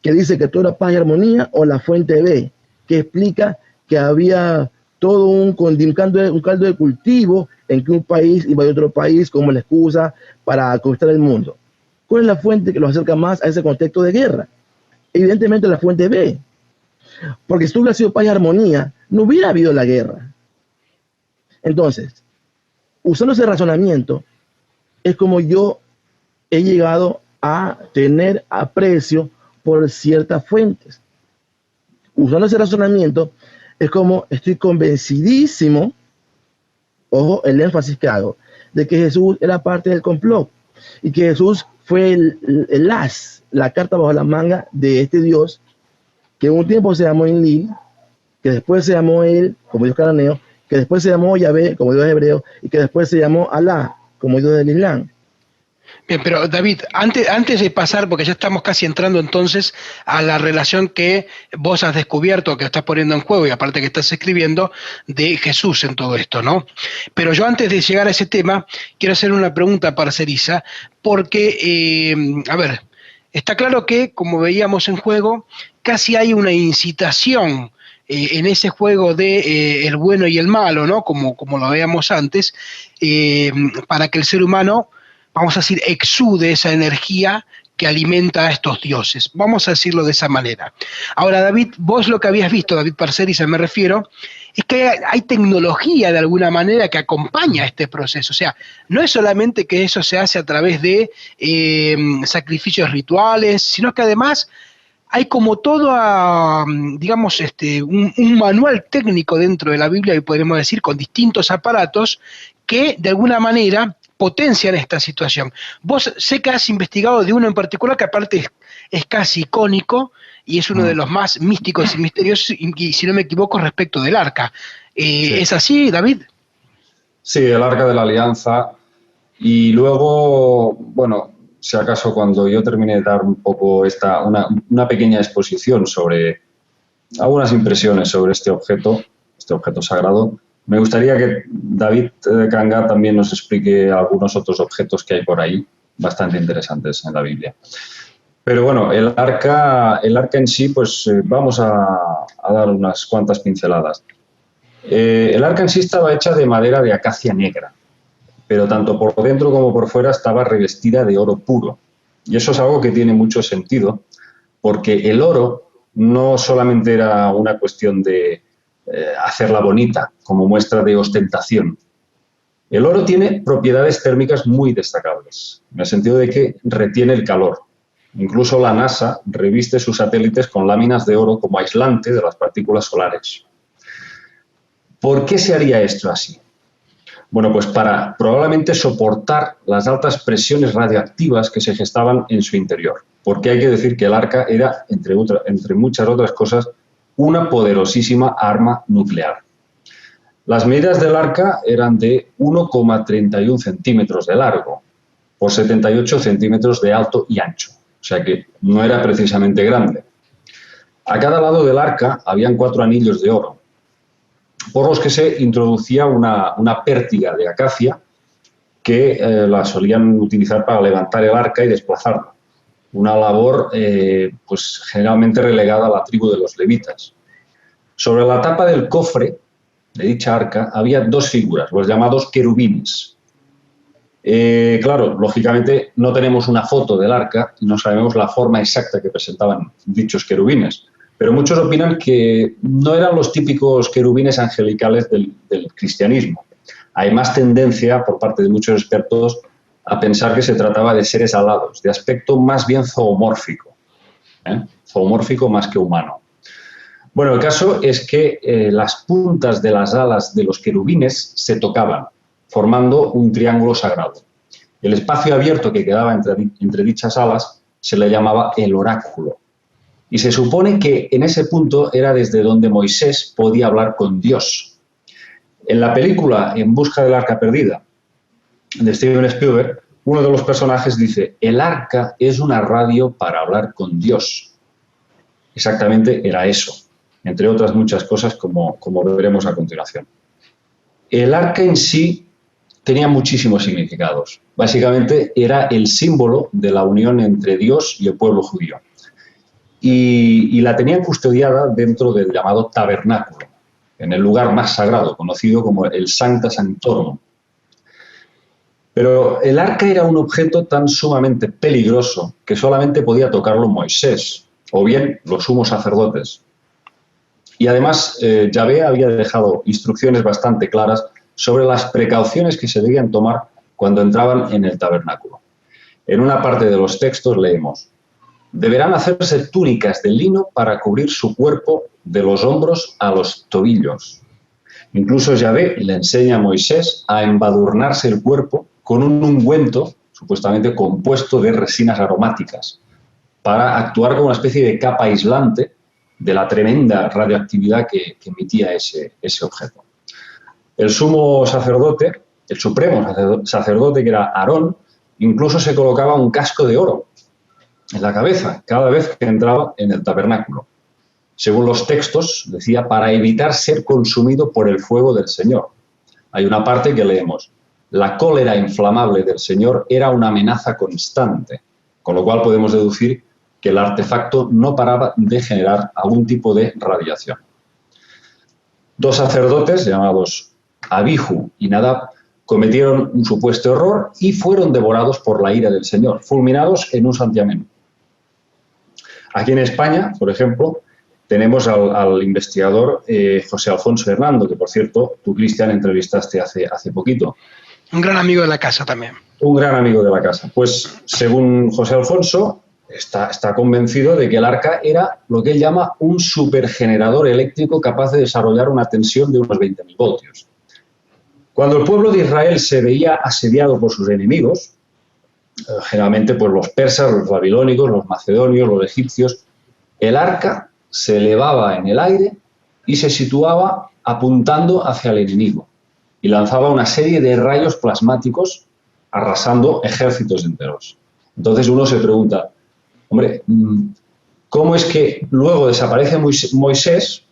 que dice que todo era paz y armonía, o la fuente B, que explica que había todo un caldo de cultivo en que un país iba a otro país como la excusa para conquistar el mundo. ¿Cuál es la fuente que nos acerca más a ese contexto de guerra? Evidentemente la fuente B, porque si hubiera sido paz y armonía, no hubiera habido la guerra. Entonces, usando ese razonamiento, es como yo he llegado a tener aprecio por ciertas fuentes. Usando ese razonamiento, es como estoy convencidísimo, ojo, el énfasis que hago, de que Jesús era parte del complot y que Jesús fue la carta bajo la manga de este Dios que en un tiempo se llamó Enlil, que después se llamó él como Dios cananeo, que después se llamó Yahvé como Dios hebreo y que después se llamó Alá como Dios del Islam. Bien, pero David, antes de pasar, porque ya estamos casi entrando entonces a la relación que vos has descubierto, que estás poniendo en juego y aparte que estás escribiendo, de Jesús en todo esto, ¿no? Pero yo antes de llegar a ese tema, quiero hacer una pregunta para Cerisa, porque, a ver, está claro que, como veíamos en juego, casi hay una incitación en ese juego de el bueno y el malo, ¿no? Como lo veíamos antes, para que el ser humano, vamos a decir, exude esa energía que alimenta a estos dioses. Vamos a decirlo de esa manera. Ahora, David, vos lo que habías visto, David Parcerisa me refiero, es que hay tecnología de alguna manera que acompaña este proceso. O sea, no es solamente que eso se hace a través de sacrificios rituales, sino que además hay como todo, digamos, un manual técnico dentro de la Biblia, y podríamos decir, con distintos aparatos que de alguna manera potencian esta situación. Vos sé que has investigado de uno en particular que aparte es casi icónico y es uno de los más místicos y misteriosos, y si no me equivoco, respecto del arca. Sí. ¿Es así, David? Sí, el Arca de la Alianza. Y luego, bueno, si acaso cuando yo termine de dar un poco una pequeña exposición sobre algunas impresiones sobre este objeto sagrado, me gustaría que David Kanga también nos explique algunos otros objetos que hay por ahí, bastante interesantes en la Biblia. Pero bueno, el arca en sí, pues vamos a dar unas cuantas pinceladas. El arca en sí estaba hecha de madera de acacia negra, pero tanto por dentro como por fuera estaba revestida de oro puro. Y eso es algo que tiene mucho sentido, porque el oro no solamente era una cuestión de hacerla bonita, como muestra de ostentación. El oro tiene propiedades térmicas muy destacables, en el sentido de que retiene el calor. Incluso la NASA reviste sus satélites con láminas de oro como aislante de las partículas solares. ¿Por qué se haría esto así? Bueno, pues para probablemente soportar las altas presiones radioactivas que se gestaban en su interior. Porque hay que decir que el arca era, entre muchas otras cosas, una poderosísima arma nuclear. Las medidas del arca eran de 1,31 centímetros de largo por 78 centímetros de alto y ancho. O sea que no era precisamente grande. A cada lado del arca habían 4 anillos de oro, por los que se introducía una pértiga de acacia que la solían utilizar para levantar el arca y desplazarla. Una labor pues generalmente relegada a la tribu de los levitas. Sobre la tapa del cofre de dicha arca había 2 figuras, los llamados querubines. Claro, lógicamente no tenemos una foto del arca y no sabemos la forma exacta que presentaban dichos querubines. Pero muchos opinan que no eran los típicos querubines angelicales del cristianismo. Hay más tendencia, por parte de muchos expertos, a pensar que se trataba de seres alados, de aspecto más bien zoomórfico. Zoomórfico más que humano. Bueno, el caso es que las puntas de las alas de los querubines se tocaban, formando un triángulo sagrado. El espacio abierto que quedaba entre dichas alas se le llamaba el oráculo. Y se supone que en ese punto era desde donde Moisés podía hablar con Dios. En la película En busca del arca perdida, de Steven Spielberg, uno de los personajes dice: el arca es una radio para hablar con Dios. Exactamente era eso, entre otras muchas cosas como veremos a continuación. El arca en sí tenía muchísimos significados. Básicamente era el símbolo de la unión entre Dios y el pueblo judío. Y la tenían custodiada dentro del llamado tabernáculo, en el lugar más sagrado, conocido como el Sancta Sanctorum. Pero el arca era un objeto tan sumamente peligroso que solamente podía tocarlo Moisés, o bien los sumos sacerdotes. Y además, Yahvé había dejado instrucciones bastante claras sobre las precauciones que se debían tomar cuando entraban en el tabernáculo. En una parte de los textos leemos: deberán hacerse túnicas de lino para cubrir su cuerpo de los hombros a los tobillos. Incluso Yahvé le enseña a Moisés a embadurnarse el cuerpo con un ungüento supuestamente compuesto de resinas aromáticas para actuar como una especie de capa aislante de la tremenda radioactividad que emitía ese objeto. El sumo sacerdote, el supremo sacerdote, que era Aarón, Incluso se colocaba un casco de oro en la cabeza cada vez que entraba en el tabernáculo. Según los textos, decía, para evitar ser consumido por el fuego del Señor. Hay una parte que leemos, la cólera inflamable del Señor era una amenaza constante, con lo cual podemos deducir que el artefacto no paraba de generar algún tipo de radiación. 2 sacerdotes, llamados Abihu y Nadab, cometieron un supuesto error y fueron devorados por la ira del Señor, fulminados en un santiamén. Aquí en España, por ejemplo, tenemos al investigador José Alfonso Hernando, que, por cierto, tú, Cristian, entrevistaste hace poquito. Un gran amigo de la casa también. Un gran amigo de la casa. Pues, según José Alfonso, está convencido de que el arca era lo que él llama un supergenerador eléctrico capaz de desarrollar una tensión de unos 20.000 voltios. Cuando el pueblo de Israel se veía asediado por sus enemigos, generalmente pues los persas, los babilónicos, los macedonios, los egipcios, el arca se elevaba en el aire y se situaba apuntando hacia el enemigo y lanzaba una serie de rayos plasmáticos arrasando ejércitos enteros. Entonces uno se pregunta, hombre, ¿cómo es que luego desaparece Moisés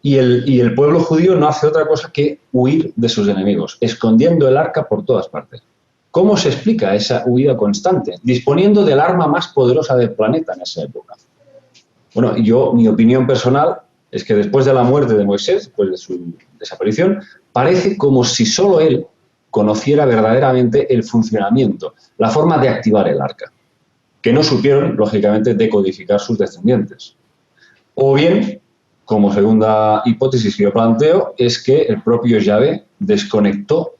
y el pueblo judío no hace otra cosa que huir de sus enemigos, escondiendo el arca por todas partes? ¿Cómo se explica esa huida constante, disponiendo del arma más poderosa del planeta en esa época? Bueno, mi opinión personal es que después de la muerte de Moisés, después de su desaparición, parece como si solo él conociera verdaderamente el funcionamiento, la forma de activar el arca, que no supieron, lógicamente, decodificar sus descendientes. O bien, como segunda hipótesis que yo planteo, es que el propio Yahvé desconectó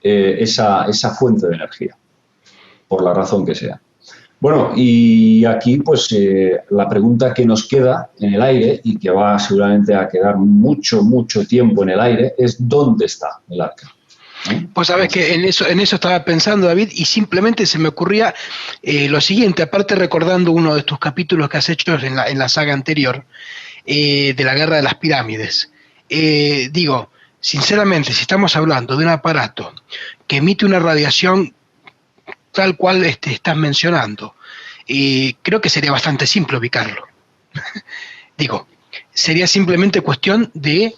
esa fuente de energía, por la razón que sea. Bueno, y aquí pues la pregunta que nos queda en el aire y que va seguramente a quedar mucho tiempo en el aire es ¿dónde está el arca? Pues sabes que en eso estaba pensando, David, y simplemente se me ocurría lo siguiente, aparte recordando uno de tus capítulos que has hecho en la saga anterior, de la Guerra de las Pirámides. Digo, sinceramente, si estamos hablando de un aparato que emite una radiación tal cual estás mencionando, creo que sería bastante simple ubicarlo. Digo, sería simplemente cuestión de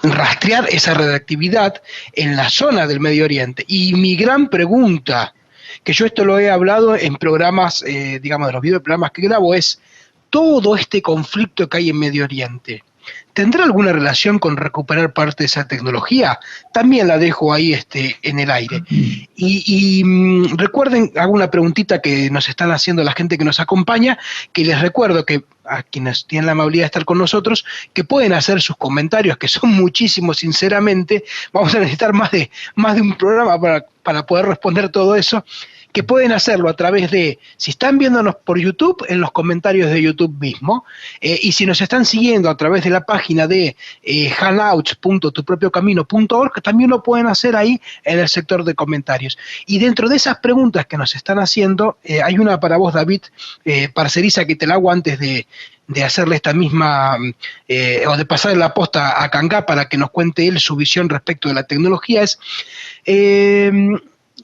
rastrear esa radioactividad en la zona del Medio Oriente. Y mi gran pregunta, que yo esto lo he hablado en programas, digamos, de los videoprogramas que grabo, es todo este conflicto que hay en Medio Oriente, ¿tendrá alguna relación con recuperar parte de esa tecnología? También la dejo ahí en el aire. Y recuerden, hago una preguntita que nos están haciendo la gente que nos acompaña, que les recuerdo que a quienes tienen la amabilidad de estar con nosotros, que pueden hacer sus comentarios, que son muchísimos, sinceramente. Vamos a necesitar más de un programa para poder responder todo eso, que pueden hacerlo a través de, si están viéndonos por YouTube, en los comentarios de YouTube mismo, y si nos están siguiendo a través de la página de hangouts.tupropiocamino.org, también lo pueden hacer ahí en el sector de comentarios. Y dentro de esas preguntas que nos están haciendo, hay una para vos, David Parceriza, que te la hago antes de hacerle esta misma, o de pasarle la posta a Kangá para que nos cuente él su visión respecto de la tecnología, es...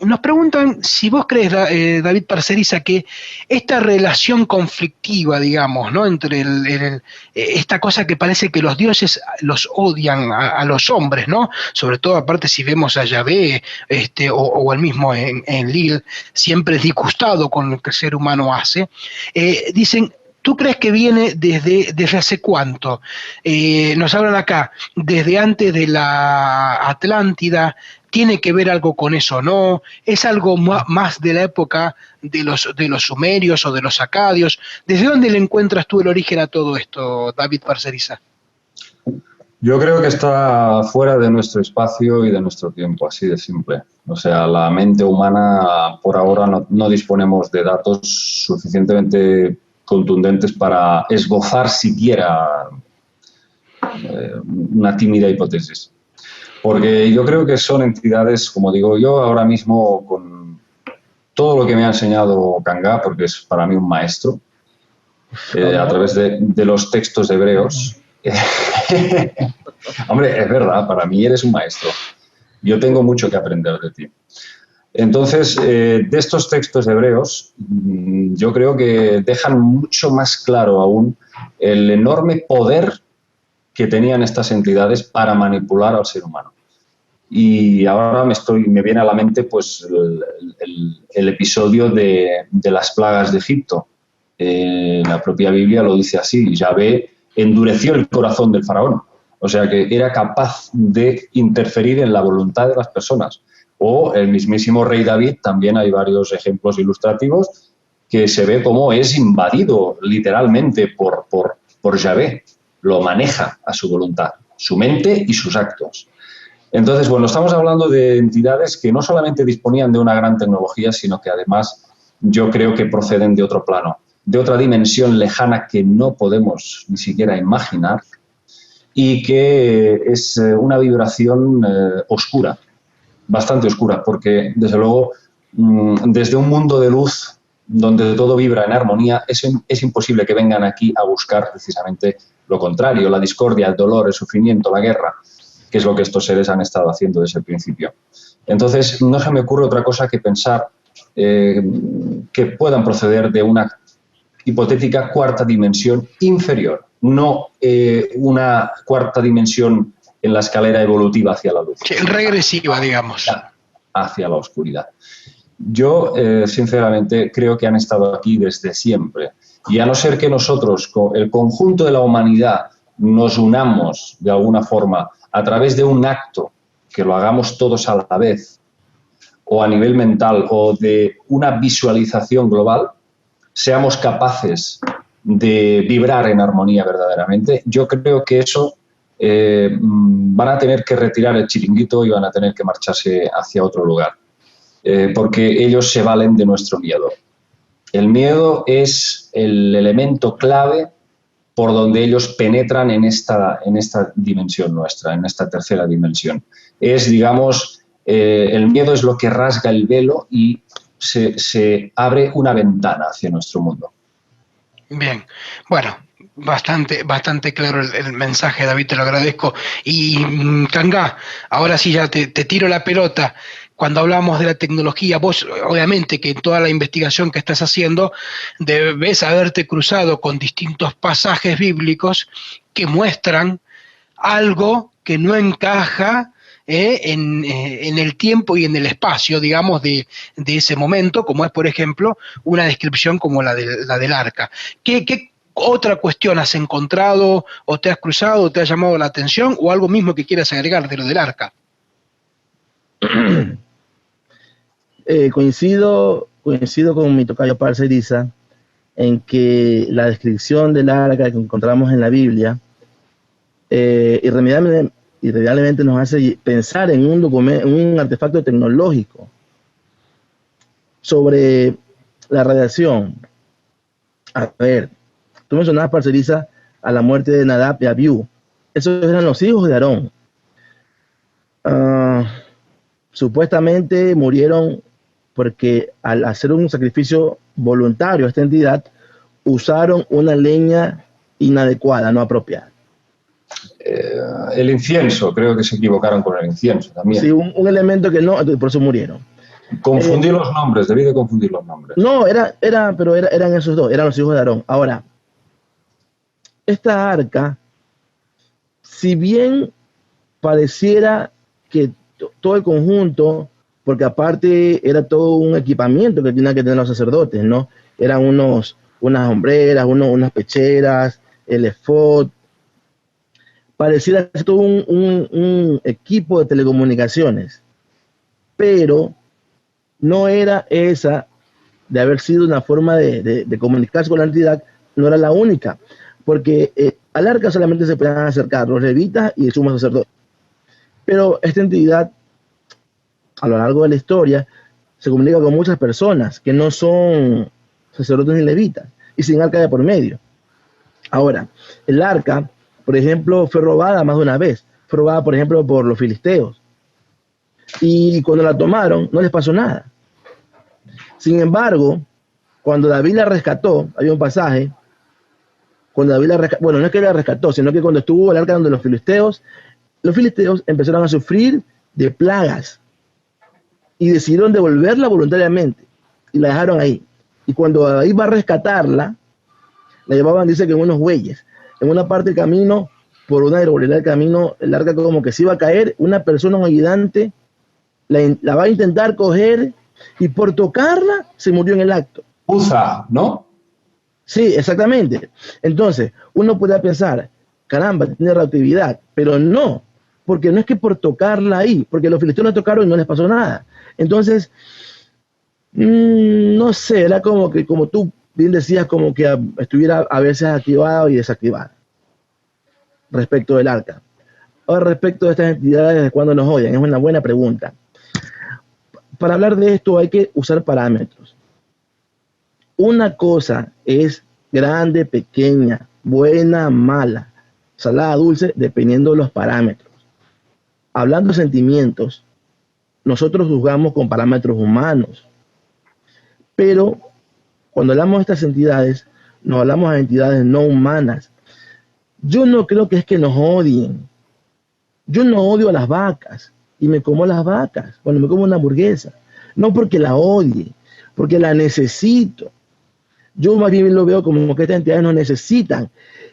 nos preguntan si vos crees, David Parceriza, que esta relación conflictiva, digamos, ¿no?, entre esta cosa que parece que los dioses los odian a los hombres, ¿no?, sobre todo aparte si vemos a Yahvé o el mismo en Lil, siempre disgustado con lo que el ser humano hace, dicen... ¿Tú crees que viene desde hace cuánto? Nos hablan acá, desde antes de la Atlántida. ¿Tiene que ver algo con eso, no? ¿Es algo más de la época de los sumerios o de los acadios? ¿Desde dónde le encuentras tú el origen a todo esto, David Parceriza? Yo creo que está fuera de nuestro espacio y de nuestro tiempo, así de simple. O sea, la mente humana, por ahora, no disponemos de datos suficientemente contundentes para esbozar siquiera una tímida hipótesis. Porque yo creo que son entidades, como digo yo, ahora mismo con todo lo que me ha enseñado Kangá, porque es para mí un maestro, a través de los textos hebreos. Hombre, es verdad, para mí eres un maestro. yo tengo mucho que aprender de ti. Entonces, de estos textos hebreos, yo creo que dejan mucho más claro aún el enorme poder que tenían estas entidades para manipular al ser humano. Y ahora me viene a la mente pues, el episodio de las plagas de Egipto. La propia Biblia lo dice así: Yahvé endureció el corazón del faraón, o sea que era capaz de interferir en la voluntad de las personas. O el mismísimo rey David, también hay varios ejemplos ilustrativos que se ve cómo es invadido literalmente por Yahvé, lo maneja a su voluntad, su mente y sus actos. Entonces, bueno, estamos hablando de entidades que no solamente disponían de una gran tecnología, sino que además yo creo que proceden de otro plano, de otra dimensión lejana que no podemos ni siquiera imaginar y que es una vibración oscura, bastante oscura, porque desde luego desde un mundo de luz donde todo vibra en armonía, es imposible que vengan aquí a buscar precisamente lo contrario, la discordia, el dolor, el sufrimiento, la guerra, que es lo que estos seres han estado haciendo desde el principio. Entonces, no se me ocurre otra cosa que pensar que puedan proceder de una hipotética cuarta dimensión inferior, no una cuarta dimensión en la escalera evolutiva hacia la luz. Sí, regresiva, digamos. Hacia la oscuridad. Yo, sinceramente, creo que han estado aquí desde siempre. Y a no ser que nosotros, el conjunto de la humanidad, nos unamos de alguna forma a través de un acto, que lo hagamos todos a la vez, o a nivel mental, o de una visualización global, seamos capaces de vibrar en armonía verdaderamente, yo creo que eso van a tener que retirar el chiringuito y van a tener que marcharse hacia otro lugar, porque ellos se valen de nuestro miedo. El miedo es el elemento clave por donde ellos penetran en esta dimensión nuestra, en esta tercera dimensión. Es, digamos, el miedo es lo que rasga el velo y se abre una ventana hacia nuestro mundo. Bien, bueno, bastante claro el mensaje, David, te lo agradezco. Y Kangá, ahora sí ya te tiro la pelota. Cuando hablamos de la tecnología, vos obviamente que en toda la investigación que estás haciendo debes haberte cruzado con distintos pasajes bíblicos que muestran algo que no encaja en el tiempo y en el espacio, digamos, de ese momento, como es, por ejemplo, una descripción como la del arca. ¿Qué otra cuestión has encontrado o te has cruzado o te ha llamado la atención o algo mismo que quieras agregar de lo del arca? Coincido con mi tocayo Parcerisa en que la descripción del arca que encontramos en la Biblia irremediablemente nos hace pensar en un artefacto tecnológico sobre la radiación. A ver, tú mencionabas, Parcerisa, a la muerte de Nadab y Abiú. Esos eran los hijos de Aarón. Supuestamente murieron porque al hacer un sacrificio voluntario a esta entidad, usaron una leña inadecuada, no apropiada. El incienso, creo que se equivocaron con el incienso también. Sí, un elemento que no, por eso murieron. Confundí los nombres, debí de confundir los nombres. No, eran esos dos, eran los hijos de Aarón. Ahora, esta arca, si bien pareciera que todo el conjunto, porque aparte era todo un equipamiento que tenían que tener los sacerdotes, ¿no? Eran unas hombreras, unas pecheras, el efod. Pareciera todo un equipo de telecomunicaciones, pero no era esa, de haber sido una forma de comunicarse con la entidad, no era la única, porque al arca solamente se podían acercar los levitas y el sumo sacerdote. Pero esta entidad, a lo largo de la historia, se comunica con muchas personas que no son sacerdotes ni levitas, y sin arca de por medio. Ahora, el arca, por ejemplo, fue robada más de una vez. Fue robada, por ejemplo, por los filisteos. Y cuando la tomaron, no les pasó nada. Sin embargo, cuando David la rescató, hay un pasaje, cuando David la rescató, bueno, no es que la rescató, sino que cuando estuvo el arca donde los filisteos empezaron a sufrir de plagas y decidieron devolverla voluntariamente y la dejaron ahí. Y cuando iba a rescatarla, la llevaban, dice que en unos bueyes. En una parte del camino, por una irregularidad del camino, el arca como que se iba a caer, una persona, un ayudante, la va a intentar coger y por tocarla se murió en el acto. Uza, ¿no? Sí, exactamente. Entonces, uno puede pensar, caramba, tiene reactividad, pero no, porque no es que por tocarla ahí, porque los filisteos la tocaron y no les pasó nada. Entonces, no sé, era como que, como tú bien decías, como que estuviera a veces activado y desactivado respecto del arca. Ahora, respecto de estas entidades, ¿de cuándo nos odian? Es una buena pregunta. Para hablar de esto hay que usar parámetros. Una cosa es grande, pequeña, buena, mala, salada, dulce, dependiendo de los parámetros. Hablando de sentimientos, nosotros juzgamos con parámetros humanos, pero cuando hablamos de estas entidades, nos hablamos de entidades no humanas. Yo no creo que es que nos odien. Yo no odio a las vacas y me como las vacas cuando me como una hamburguesa. No porque la odie, porque la necesito. Yo más bien lo veo como que estas entidades nos necesitan.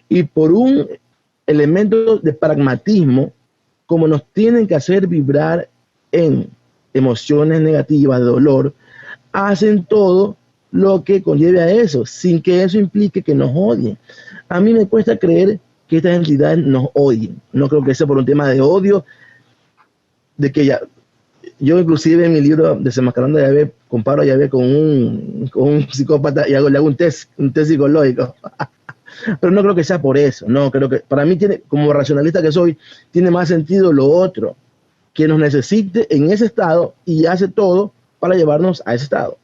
Y por un elemento de pragmatismo, como nos tienen que hacer vibrar en emociones negativas, de dolor, hacen todo lo que conlleve a eso, sin que eso implique que nos odien. A mí me cuesta creer que estas entidades nos odien. No creo que sea por un tema de odio, de que ya... Yo inclusive en mi libro Desenmascarando a Yahvé comparo a Yahvé con un psicópata y le hago un test psicológico. Pero no creo que sea por eso. No, creo que para mí tiene, como racionalista que soy, tiene más sentido lo otro, que nos necesite en ese estado y hace todo para llevarnos a ese estado.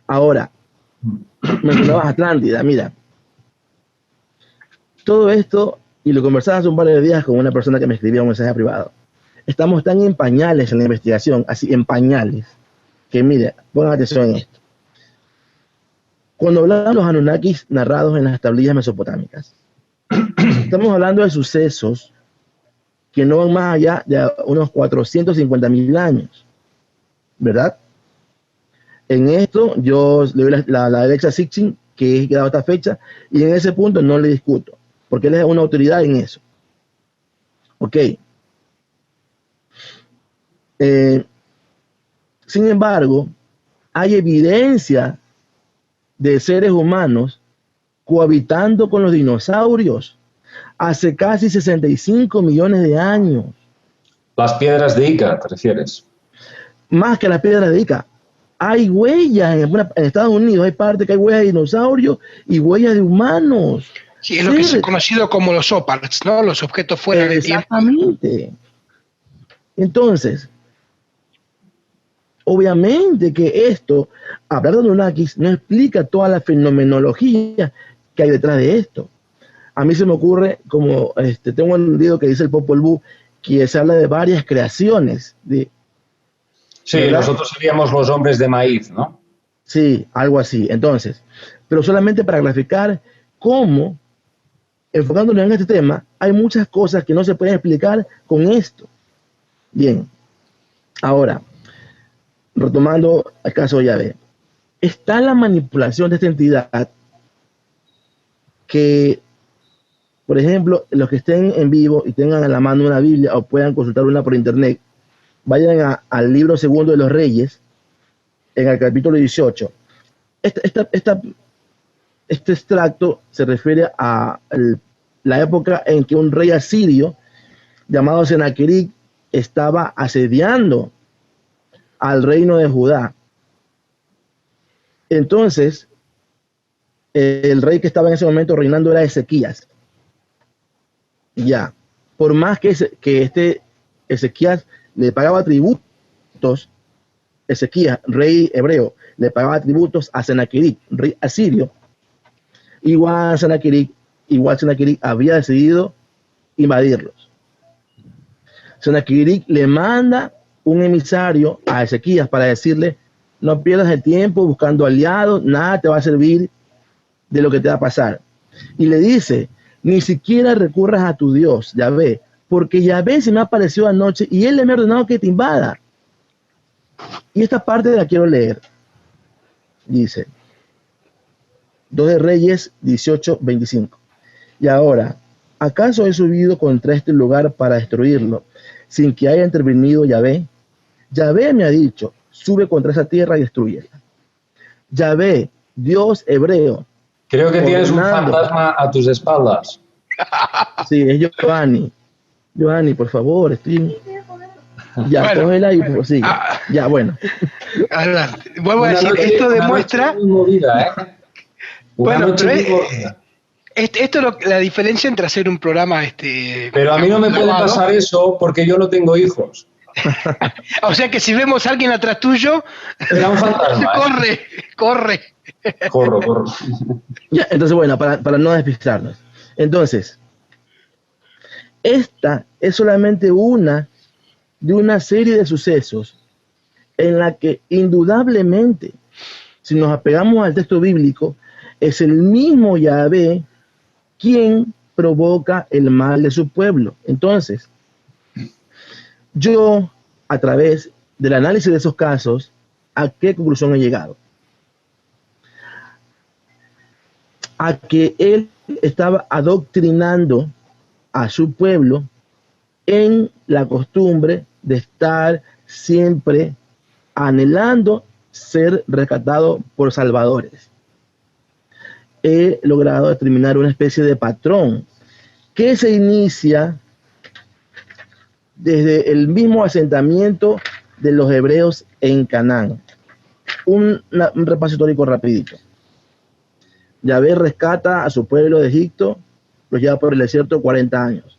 Ahora, mencionabas Atlántida, mira. Todo esto, y lo conversaba hace un par de días con una persona que me escribía un mensaje privado. Estamos tan en pañales en la investigación, así en pañales, que mire, pongan atención en esto. Cuando hablamos de los Anunnakis narrados en las tablillas mesopotámicas, estamos hablando de sucesos que no van más allá de unos 450.000 años, ¿verdad? En esto yo le doy la derecha a Sitchin, que he dado esta fecha, y en ese punto no le discuto, porque él es una autoridad en eso. Ok. Sin embargo, hay evidencia de seres humanos cohabitando con los dinosaurios hace casi 65 millones de años. Las piedras de Ica, ¿te refieres? Más que las piedras de Ica. Hay huellas en Estados Unidos, hay parte que hay huellas de dinosaurios y huellas de humanos. Sí, es lo que es conocido como los OPARTs, ¿no? Los objetos fuera de tiempo. Exactamente. Entonces, obviamente que esto, hablar de Anunnakis, no explica toda la fenomenología que hay detrás de esto. A mí se me ocurre, como tengo un libro que dice el Popol Vuh, que se habla de varias creaciones. Sí, ¿verdad? Nosotros seríamos los hombres de maíz, ¿no? Sí, algo así. Entonces, pero solamente para graficar cómo, enfocándonos en este tema, hay muchas cosas que no se pueden explicar con esto. Bien, ahora, retomando el caso de Yahvé, está la manipulación de esta entidad que, por ejemplo, los que estén en vivo y tengan a la mano una Biblia o puedan consultar una por internet, vayan al libro segundo de los Reyes, en el capítulo 18. Este extracto se refiere a la época en que un rey asirio llamado Sennacherib estaba asediando al reino de Judá. Entonces, el rey que estaba en ese momento reinando era Ezequías. Ya, por más que este Ezequías le pagaba tributos, Ezequías, rey hebreo, le pagaba tributos a Sennacherib, rey asirio, igual Sennacherib había decidido invadirlos. Sennacherib le manda un emisario a Ezequías para decirle: no pierdas el tiempo buscando aliados, nada te va a servir de lo que te va a pasar. Y le dice: ni siquiera recurras a tu Dios, Yahvé, porque Yahvé se me apareció anoche y él me ha ordenado que te invada. Y esta parte la quiero leer. Dice, 2 de Reyes 18:25. Y ahora, ¿acaso he subido contra este lugar para destruirlo, sin que haya intervenido Yahvé? Yahvé me ha dicho, sube contra esa tierra y destrúyela. Yahvé, Dios hebreo. Creo que tienes un fantasma a tus espaldas. Sí, es Giovanni. Giovanni, por favor, estoy... Ya, Bueno, cógela y prosigue. Ya, bueno. Adelante. Vuelvo a decir, esto demuestra... Bueno, pero esto es la diferencia entre hacer un programa... Pero a mí no me puede pasar eso porque yo no tengo hijos. O sea que si vemos a alguien atrás tuyo... Era un fantasma. Corre. Corro. Ya, entonces, bueno, para no despistarnos. Entonces, esta es solamente una de una serie de sucesos en la que indudablemente, si nos apegamos al texto bíblico, es el mismo Yahvé quien provoca el mal de su pueblo. Entonces, yo, a través del análisis de esos casos, ¿a qué conclusión he llegado? A que él estaba adoctrinando a su pueblo en la costumbre de estar siempre anhelando ser rescatado por salvadores. He logrado determinar una especie de patrón que se inicia desde el mismo asentamiento de los hebreos en Canaán. Un repaso histórico rapidito. Yahvé rescata a su pueblo de Egipto, los lleva por el desierto 40 años.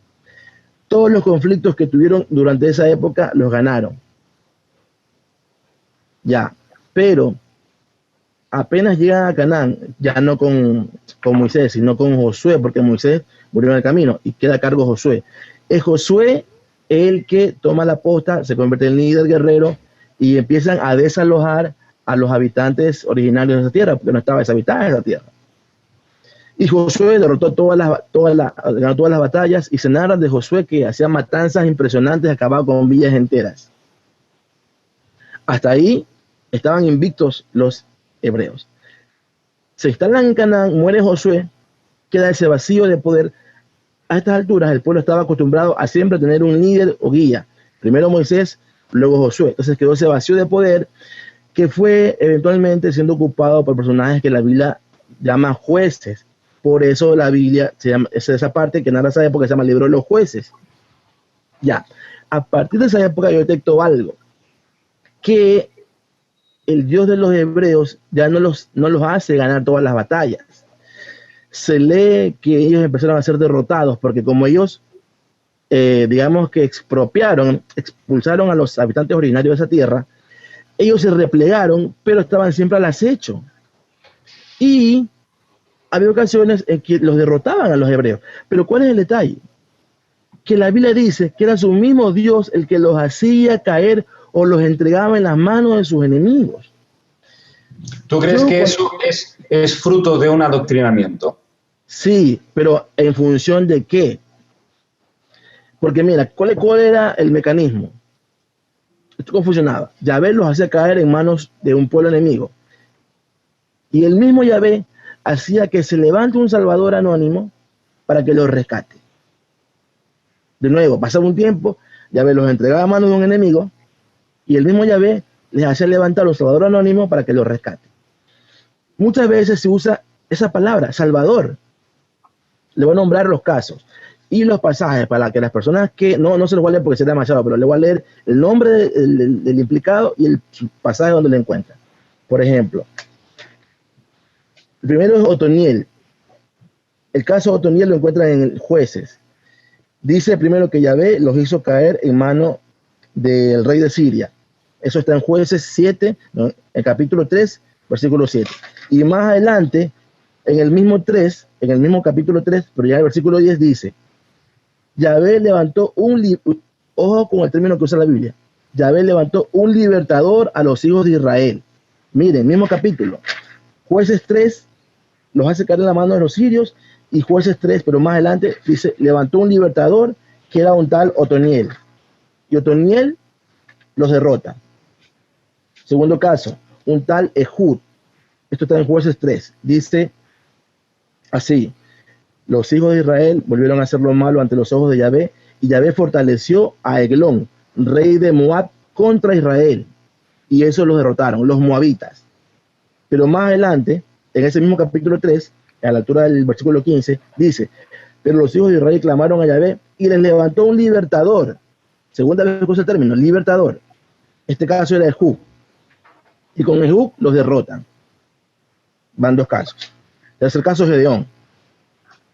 Todos los conflictos que tuvieron durante esa época los ganaron. Ya, pero apenas llegan a Canaán, ya no con Moisés, sino con Josué, porque Moisés murió en el camino y queda a cargo Josué. Es Josué el que toma la posta, se convierte en líder guerrero y empiezan a desalojar a los habitantes originarios de esa tierra, porque no estaba deshabitada esa tierra. Y Josué derrotó ganó todas las batallas y se narra de Josué que hacía matanzas impresionantes, acababa con villas enteras. Hasta ahí estaban invictos los hebreos. Se instalan en Canaán, muere Josué, queda ese vacío de poder. A estas alturas el pueblo estaba acostumbrado a siempre tener un líder o guía. Primero Moisés, luego Josué. Entonces quedó ese vacío de poder que fue eventualmente siendo ocupado por personajes que la Biblia llama jueces. Por eso la Biblia se llama, es esa parte que narra esa época se llama el libro de los jueces. Ya, a partir de esa época yo detecto algo, que el Dios de los hebreos ya no los hace ganar todas las batallas. Se lee que ellos empezaron a ser derrotados porque como ellos, digamos que expulsaron a los habitantes originarios de esa tierra, ellos se replegaron, pero estaban siempre al acecho. Y había ocasiones en que los derrotaban a los hebreos. Pero ¿cuál es el detalle? Que la Biblia dice que era su mismo Dios el que los hacía caer o los entregaba en las manos de sus enemigos. ¿Tú crees que eso es fruto de un adoctrinamiento? Sí, pero ¿en función de qué? Porque mira, ¿cuál era el mecanismo? ¿Cómo funcionaba? Yahvé los hacía caer en manos de un pueblo enemigo. Y el mismo Yahvé hacía que se levante un salvador anónimo para que los rescate. De nuevo, pasaba un tiempo, Yahvé los entregaba a manos de un enemigo y el mismo Yahvé les hacía levantar a un salvador anónimo para que los rescate. Muchas veces se usa esa palabra, salvador. Le voy a nombrar los casos y los pasajes para que las personas que no se los voy a leer porque será demasiado, pero le voy a leer el nombre del implicado y el pasaje donde lo encuentra. Por ejemplo, el primero es Otoniel. El caso de Otoniel lo encuentran en Jueces. Dice primero que Yahvé los hizo caer en mano del rey de Siria. Eso está en Jueces 7, ¿no? El capítulo 3, versículo 7. Y más adelante, en el mismo capítulo 3, pero ya en el versículo 10 dice, Yahvé levantó ojo con el término que usa la Biblia, Yahvé levantó un libertador a los hijos de Israel. Miren, mismo capítulo. Jueces 3 los hace caer en la mano de los sirios y Jueces 3, pero más adelante dice, levantó un libertador que era un tal Otoniel. Y Otoniel los derrota. Segundo caso, un tal Ehud. Esto está en Jueces 3. Dice así: los hijos de Israel volvieron a hacer lo malo ante los ojos de Yahvé, y Yahvé fortaleció a Eglón, rey de Moab, contra Israel. Y eso los derrotaron, los moabitas. Pero más adelante, en ese mismo capítulo 3, a la altura del versículo 15, dice: pero los hijos de Israel clamaron a Yahvé y les levantó un libertador. Segunda vez que usa el término, libertador. Este caso era Ehud. Y con Ehud los derrotan. Van dos casos. Tercer caso es Gedeón.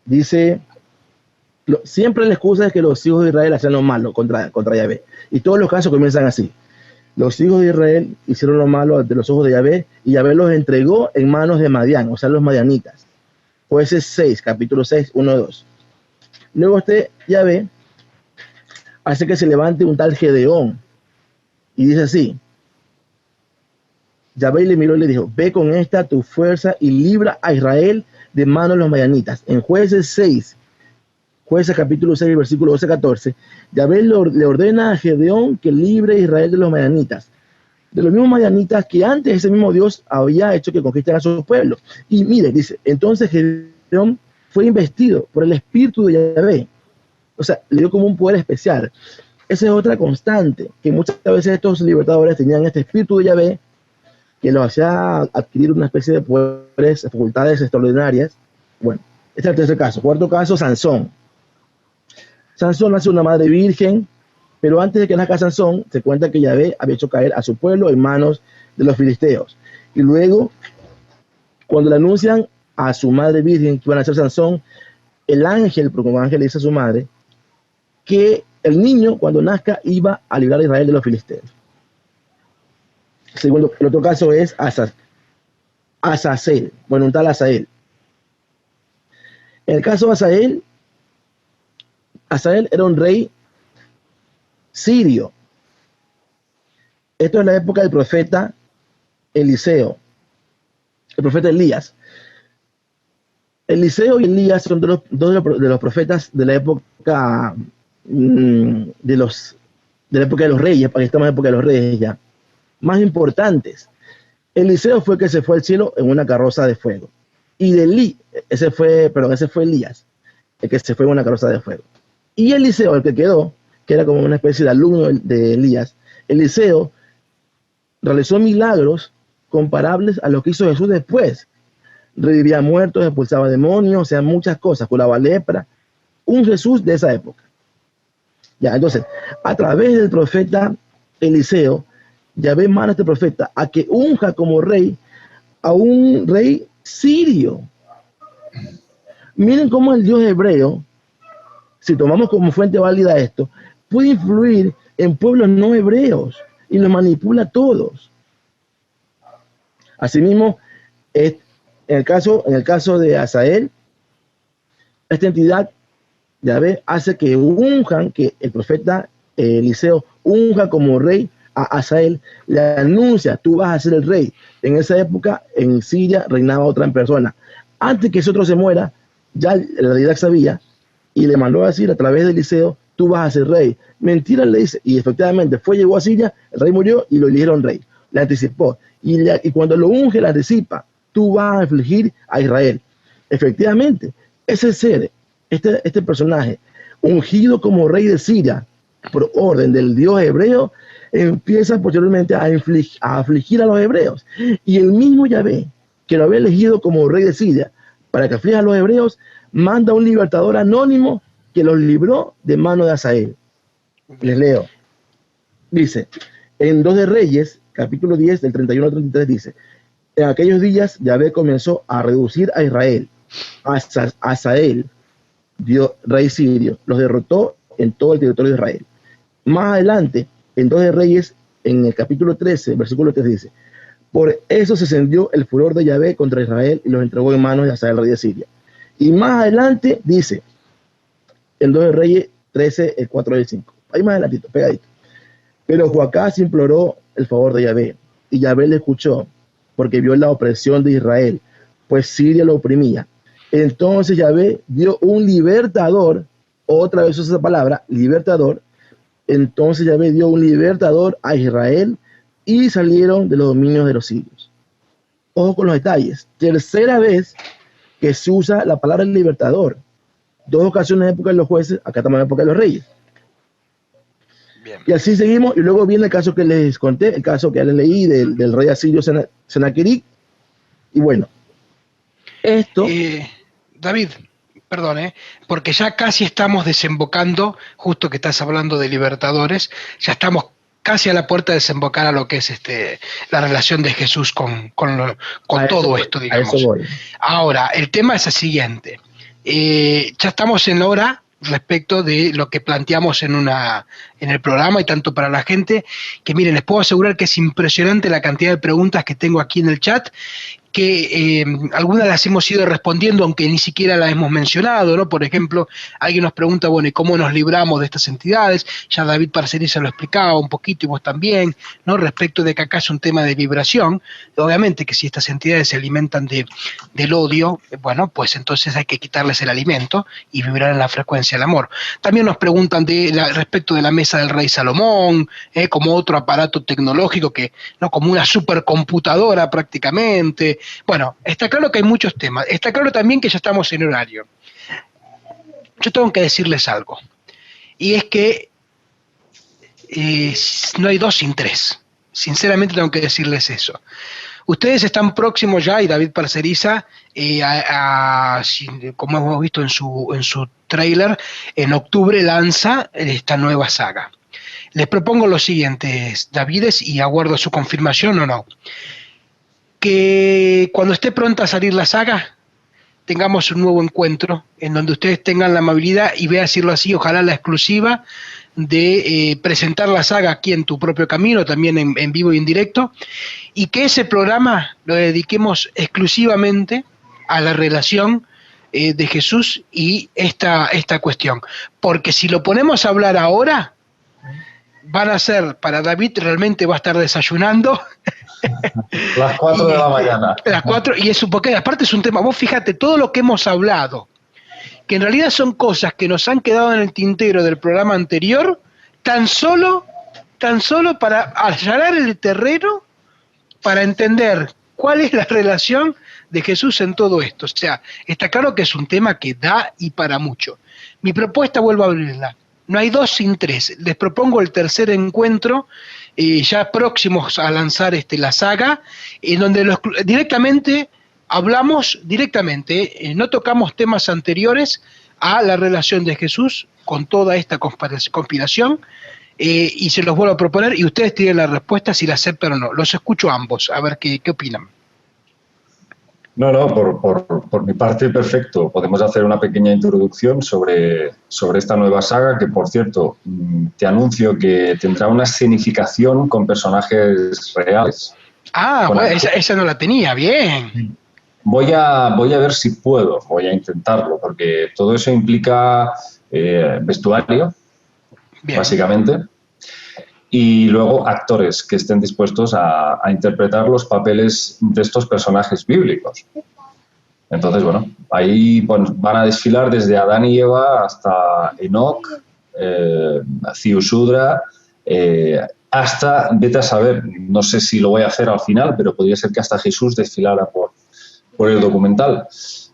Dice, siempre la excusa es que los hijos de Israel hacían lo malo contra Yahvé. Y todos los casos comienzan así. Los hijos de Israel hicieron lo malo ante los ojos de Yahvé, y Yahvé los entregó en manos de Madián, o sea, los madianitas. Jueces 6, capítulo 6, 1-2. Luego Yahvé hace que se levante un tal Gedeón, y dice así: Yahvé le miró y le dijo: ve con esta tu fuerza y libra a Israel de manos de los madianitas. En Jueces 6, Jueces capítulo 6, versículo 12-14, Yahvé le ordena a Gedeón que libre a Israel de los madianitas, de los mismos madianitas que antes ese mismo Dios había hecho que conquisten a su pueblo. Y mire, dice, entonces Gedeón fue investido por el espíritu de Yahvé. O sea, le dio como un poder especial. Esa es otra constante, que muchas veces estos libertadores tenían este espíritu de Yahvé, que los hacía adquirir una especie de poderes, facultades extraordinarias. Bueno, este es el tercer caso. Cuarto caso, Sansón. Sansón nace una madre virgen, pero antes de que nazca Sansón, se cuenta que Yahvé había hecho caer a su pueblo en manos de los filisteos. Y luego, cuando le anuncian a su madre virgen que iba a nacer Sansón, el ángel, porque un ángel le dice a su madre, que el niño, cuando nazca, iba a librar a Israel de los filisteos. Segundo, el otro caso es Azazel, bueno, un tal Azael. En el caso de Azael era un rey sirio. Esto es la época del profeta Eliseo, el profeta Elías. Eliseo y Elías son dos de los profetas de la época de la época de los reyes, porque estamos en la época de los reyes ya, más importantes. Eliseo fue el que se fue al cielo en una carroza de fuego. Y ese fue Elías, el que se fue en una carroza de fuego. Y Eliseo, el que quedó, que era como una especie de alumno de Elías, Eliseo realizó milagros comparables a los que hizo Jesús después. Revivía muertos, expulsaba demonios, o sea, muchas cosas, curaba lepra. Un Jesús de esa época. Ya, entonces, a través del profeta Eliseo, Yahvé manda a este profeta a que unja como rey a un rey sirio. Miren cómo el Dios hebreo, si tomamos como fuente válida esto, puede influir en pueblos no hebreos y los manipula a todos. Asimismo, en el caso de Azael, esta entidad, Yahvé, hace que el profeta Eliseo unja como rey a Azael, le anuncia: tú vas a ser el rey. En esa época, en Siria, reinaba otra persona. Antes que ese otro se muera, ya la deidad sabía, y le mandó a decir a través de Eliseo: tú vas a ser rey. Mentira, le dice, y efectivamente llegó a Siria, el rey murió y lo eligieron rey. Le anticipó, y cuando lo unge, le anticipa: tú vas a afligir a Israel. Efectivamente, ese ser, este personaje, ungido como rey de Siria, por orden del Dios hebreo, empieza posteriormente a afligir a los hebreos. Y el mismo Yahvé, que lo había elegido como rey de Siria para que aflija a los hebreos, manda un libertador anónimo que los libró de mano de Azael. Les leo. Dice, en 2 de Reyes, capítulo 10, del 31 al 33, dice: en aquellos días Yahvé comenzó a reducir a Israel. Azael, rey sirio, los derrotó en todo el territorio de Israel. Más adelante, en 2 de Reyes, en el capítulo 13, versículo 3, dice: por eso se encendió el furor de Yahvé contra Israel y los entregó en manos de Azael, rey de Siria. Y más adelante dice, en 2 de Reyes 13, el 4 y el 5. Ahí más adelantito, pegadito. Pero Joacás imploró el favor de Yahvé, y Yahvé le escuchó, porque vio la opresión de Israel, pues Siria lo oprimía. Entonces Yahvé dio un libertador otra vez usa esa palabra, libertador. Entonces Yahvé dio un libertador a Israel y salieron de los dominios de los sirios. Ojo con los detalles. Tercera vez que se usa la palabra libertador. 2 ocasiones en época de los jueces, acá estamos en época de los reyes. Bien. Y así seguimos, y luego viene el caso que les conté, el caso que ya les leí del rey asirio Senaquerib. Y bueno, esto... David, perdón, porque ya casi estamos desembocando, justo que estás hablando de libertadores, ya estamos casi a la puerta de desembocar a lo que es la relación de Jesús con todo esto, digamos. Ahora, el tema es el siguiente. Ya estamos en hora respecto de lo que planteamos en el programa y tanto para la gente, que miren, les puedo asegurar que es impresionante la cantidad de preguntas que tengo aquí en el chat, que algunas las hemos ido respondiendo, aunque ni siquiera las hemos mencionado, ¿no? Por ejemplo, alguien nos pregunta, bueno, ¿y cómo nos libramos de estas entidades? Ya David Parcerisa lo explicaba un poquito y vos también, ¿no? Respecto de que acá es un tema de vibración. Obviamente que si estas entidades se alimentan del odio, bueno, pues entonces hay que quitarles el alimento y vibrar en la frecuencia del amor. También nos preguntan respecto de la mesa del rey Salomón, como otro aparato tecnológico ¿no? Como una supercomputadora prácticamente. Bueno, está claro que hay muchos temas. Está claro también que ya estamos en horario. Yo tengo que decirles algo. Y es que no hay 2 sin 3. Sinceramente tengo que decirles eso. Ustedes están próximos ya, y David Parcerisa, como hemos visto en su tráiler, en octubre lanza esta nueva saga. Les propongo lo siguiente, Davides, y aguardo su confirmación o no. Que cuando esté pronta a salir la saga, tengamos un nuevo encuentro en donde ustedes tengan la amabilidad, y voy a decirlo así, ojalá la exclusiva, de presentar la saga aquí en Tu Propio Camino, también en vivo y en directo, y que ese programa lo dediquemos exclusivamente a la relación de Jesús y esta cuestión. Porque si lo ponemos a hablar ahora, van a ser, para David realmente va a estar desayunando. Las 4 de la mañana. Las 4, y eso, porque aparte es un tema, vos fíjate, todo lo que hemos hablado, que en realidad son cosas que nos han quedado en el tintero del programa anterior, tan solo para allanar el terreno, para entender cuál es la relación de Jesús en todo esto. O sea, está claro que es un tema que da y para mucho. Mi propuesta, vuelvo a abrirla, no hay 2 sin 3. Les propongo el tercer encuentro, ya próximos a lanzar la saga, en donde directamente hablamos, no tocamos temas anteriores a la relación de Jesús con toda esta conspiración, y se los vuelvo a proponer, y ustedes tienen la respuesta si la aceptan o no. Los escucho a ambos, a ver qué opinan. No, por mi parte, perfecto. Podemos hacer una pequeña introducción sobre esta nueva saga, que, por cierto, te anuncio que tendrá una escenificación con personajes reales. Ah, bueno, esa no la tenía, bien. Voy a ver si puedo, voy a intentarlo, porque todo eso implica vestuario, bien, básicamente, y luego actores que estén dispuestos a interpretar los papeles de estos personajes bíblicos. Entonces, bueno, ahí van a desfilar desde Adán y Eva hasta Enoc, Ziusudra, hasta, vete a saber, no sé si lo voy a hacer al final, pero podría ser que hasta Jesús desfilara por el documental.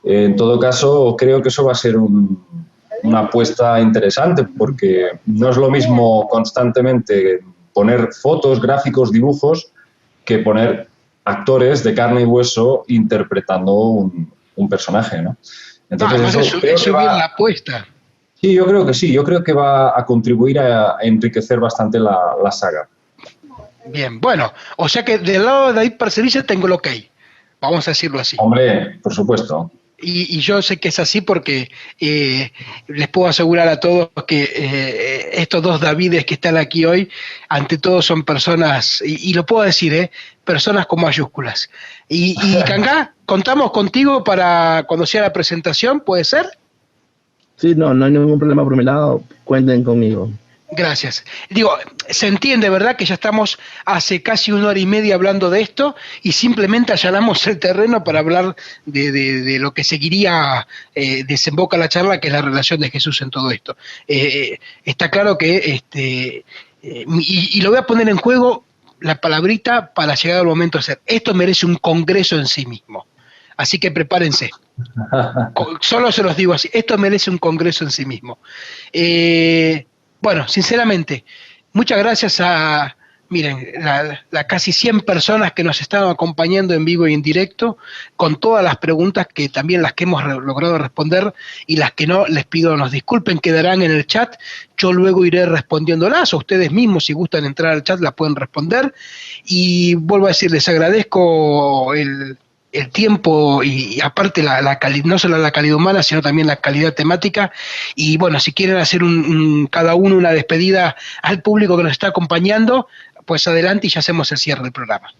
En todo caso, creo que eso va a ser una apuesta interesante, porque no es lo mismo constantemente poner fotos, gráficos, dibujos, que poner actores de carne y hueso interpretando un personaje, ¿no? Entonces, eso bien la apuesta. Sí, yo creo que sí. Yo creo que va a contribuir a enriquecer bastante la saga. Bien, bueno, o sea que del lado de David Parcerisa tengo el ok. Vamos a decirlo así. Hombre, por supuesto. Y yo sé que es así porque les puedo asegurar a todos que estos 2 Davides que están aquí hoy, ante todo son personas, y lo puedo decir, personas con mayúsculas. Y Cangá, contamos contigo para cuando sea la presentación, ¿puede ser? Sí, no hay ningún problema por mi lado, cuenten conmigo. Gracias. Digo, se entiende, ¿verdad?, que ya estamos hace casi 1 hora y media hablando de esto y simplemente allanamos el terreno para hablar de lo que seguiría, desemboca la charla, que es la relación de Jesús en todo esto. Está claro que, y lo voy a poner en juego la palabrita para llegar al momento de hacer. Esto merece un congreso en sí mismo. Así que prepárense. Solo se los digo así. Esto merece un congreso en sí mismo. Bueno, sinceramente, muchas gracias a, miren, la casi 100 personas que nos están acompañando en vivo y en directo, con todas las preguntas que también las que hemos logrado responder y las que no, les pido nos disculpen, quedarán en el chat. Yo luego iré respondiéndolas, o ustedes mismos, si gustan entrar al chat, las pueden responder. Y vuelvo a decir, les agradezco el tiempo y aparte la calidad, no solo la calidad humana, sino también la calidad temática. Y bueno, si quieren hacer cada uno una despedida al público que nos está acompañando, pues adelante y ya hacemos el cierre del programa.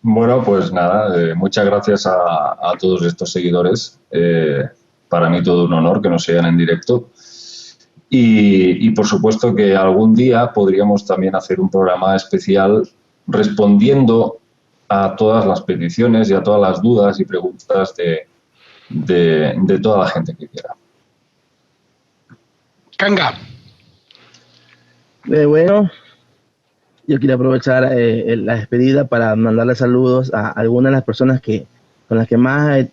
Bueno, pues nada, muchas gracias a todos estos seguidores. Para mí todo un honor que nos sigan en directo. Y por supuesto que algún día podríamos también hacer un programa especial respondiendo a todas las peticiones y a todas las dudas y preguntas de toda la gente que quiera. Canga. Bueno, yo quiero aprovechar la despedida para mandarle saludos a algunas de las personas con las que más he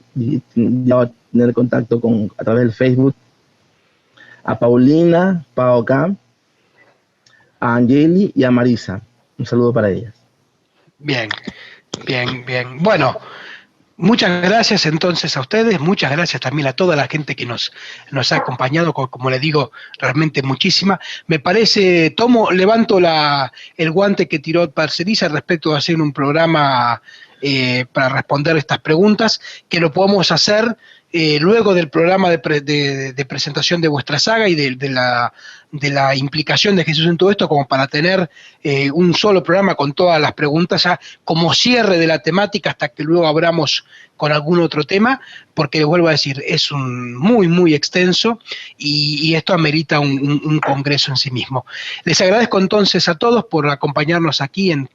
llegado a tener contacto a través del Facebook. A Paulina, Pao Cam, a Angeli y a Marisa. Un saludo para ellas. Bien. Bueno, muchas gracias entonces a ustedes, muchas gracias también a toda la gente que nos ha acompañado, como les digo, realmente muchísima. Me parece, levanto el guante que tiró Parceriza respecto a hacer un programa para responder estas preguntas, que lo podamos hacer luego del programa de presentación de vuestra saga y de la implicación de Jesús en todo esto, como para tener un solo programa con todas las preguntas ya como cierre de la temática hasta que luego abramos con algún otro tema, porque vuelvo a decir, es muy, muy extenso y esto amerita un congreso en sí mismo. Les agradezco entonces a todos por acompañarnos aquí en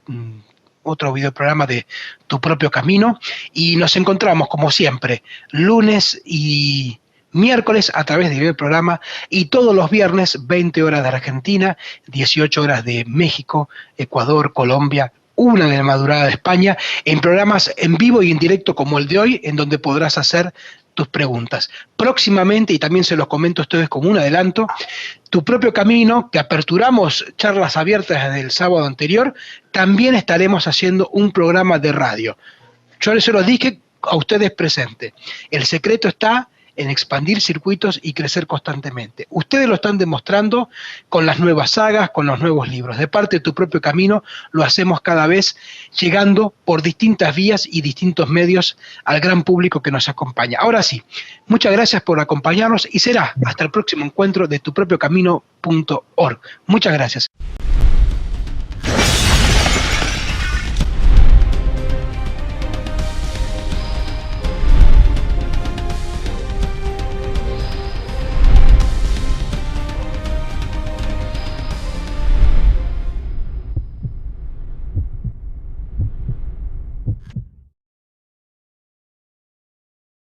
otro videoprograma de Tu Propio Camino, y nos encontramos como siempre lunes y miércoles a través de videoprograma, y todos los viernes 20 horas de Argentina, 18 horas de México, Ecuador, Colombia, 1 de la madrugada de España, en programas en vivo y en directo como el de hoy, en donde podrás hacer tus preguntas. Próximamente, y también se los comento a ustedes como un adelanto, Tu Propio Camino, que aperturamos charlas abiertas desde el sábado anterior, también estaremos haciendo un programa de radio. Yo se los dije a ustedes presentes. El secreto está en expandir circuitos y crecer constantemente. Ustedes lo están demostrando con las nuevas sagas, con los nuevos libros. De parte de Tu Propio Camino lo hacemos cada vez llegando por distintas vías y distintos medios al gran público que nos acompaña. Ahora sí, muchas gracias por acompañarnos y será hasta el próximo encuentro de tupropiocamino.org. Muchas gracias.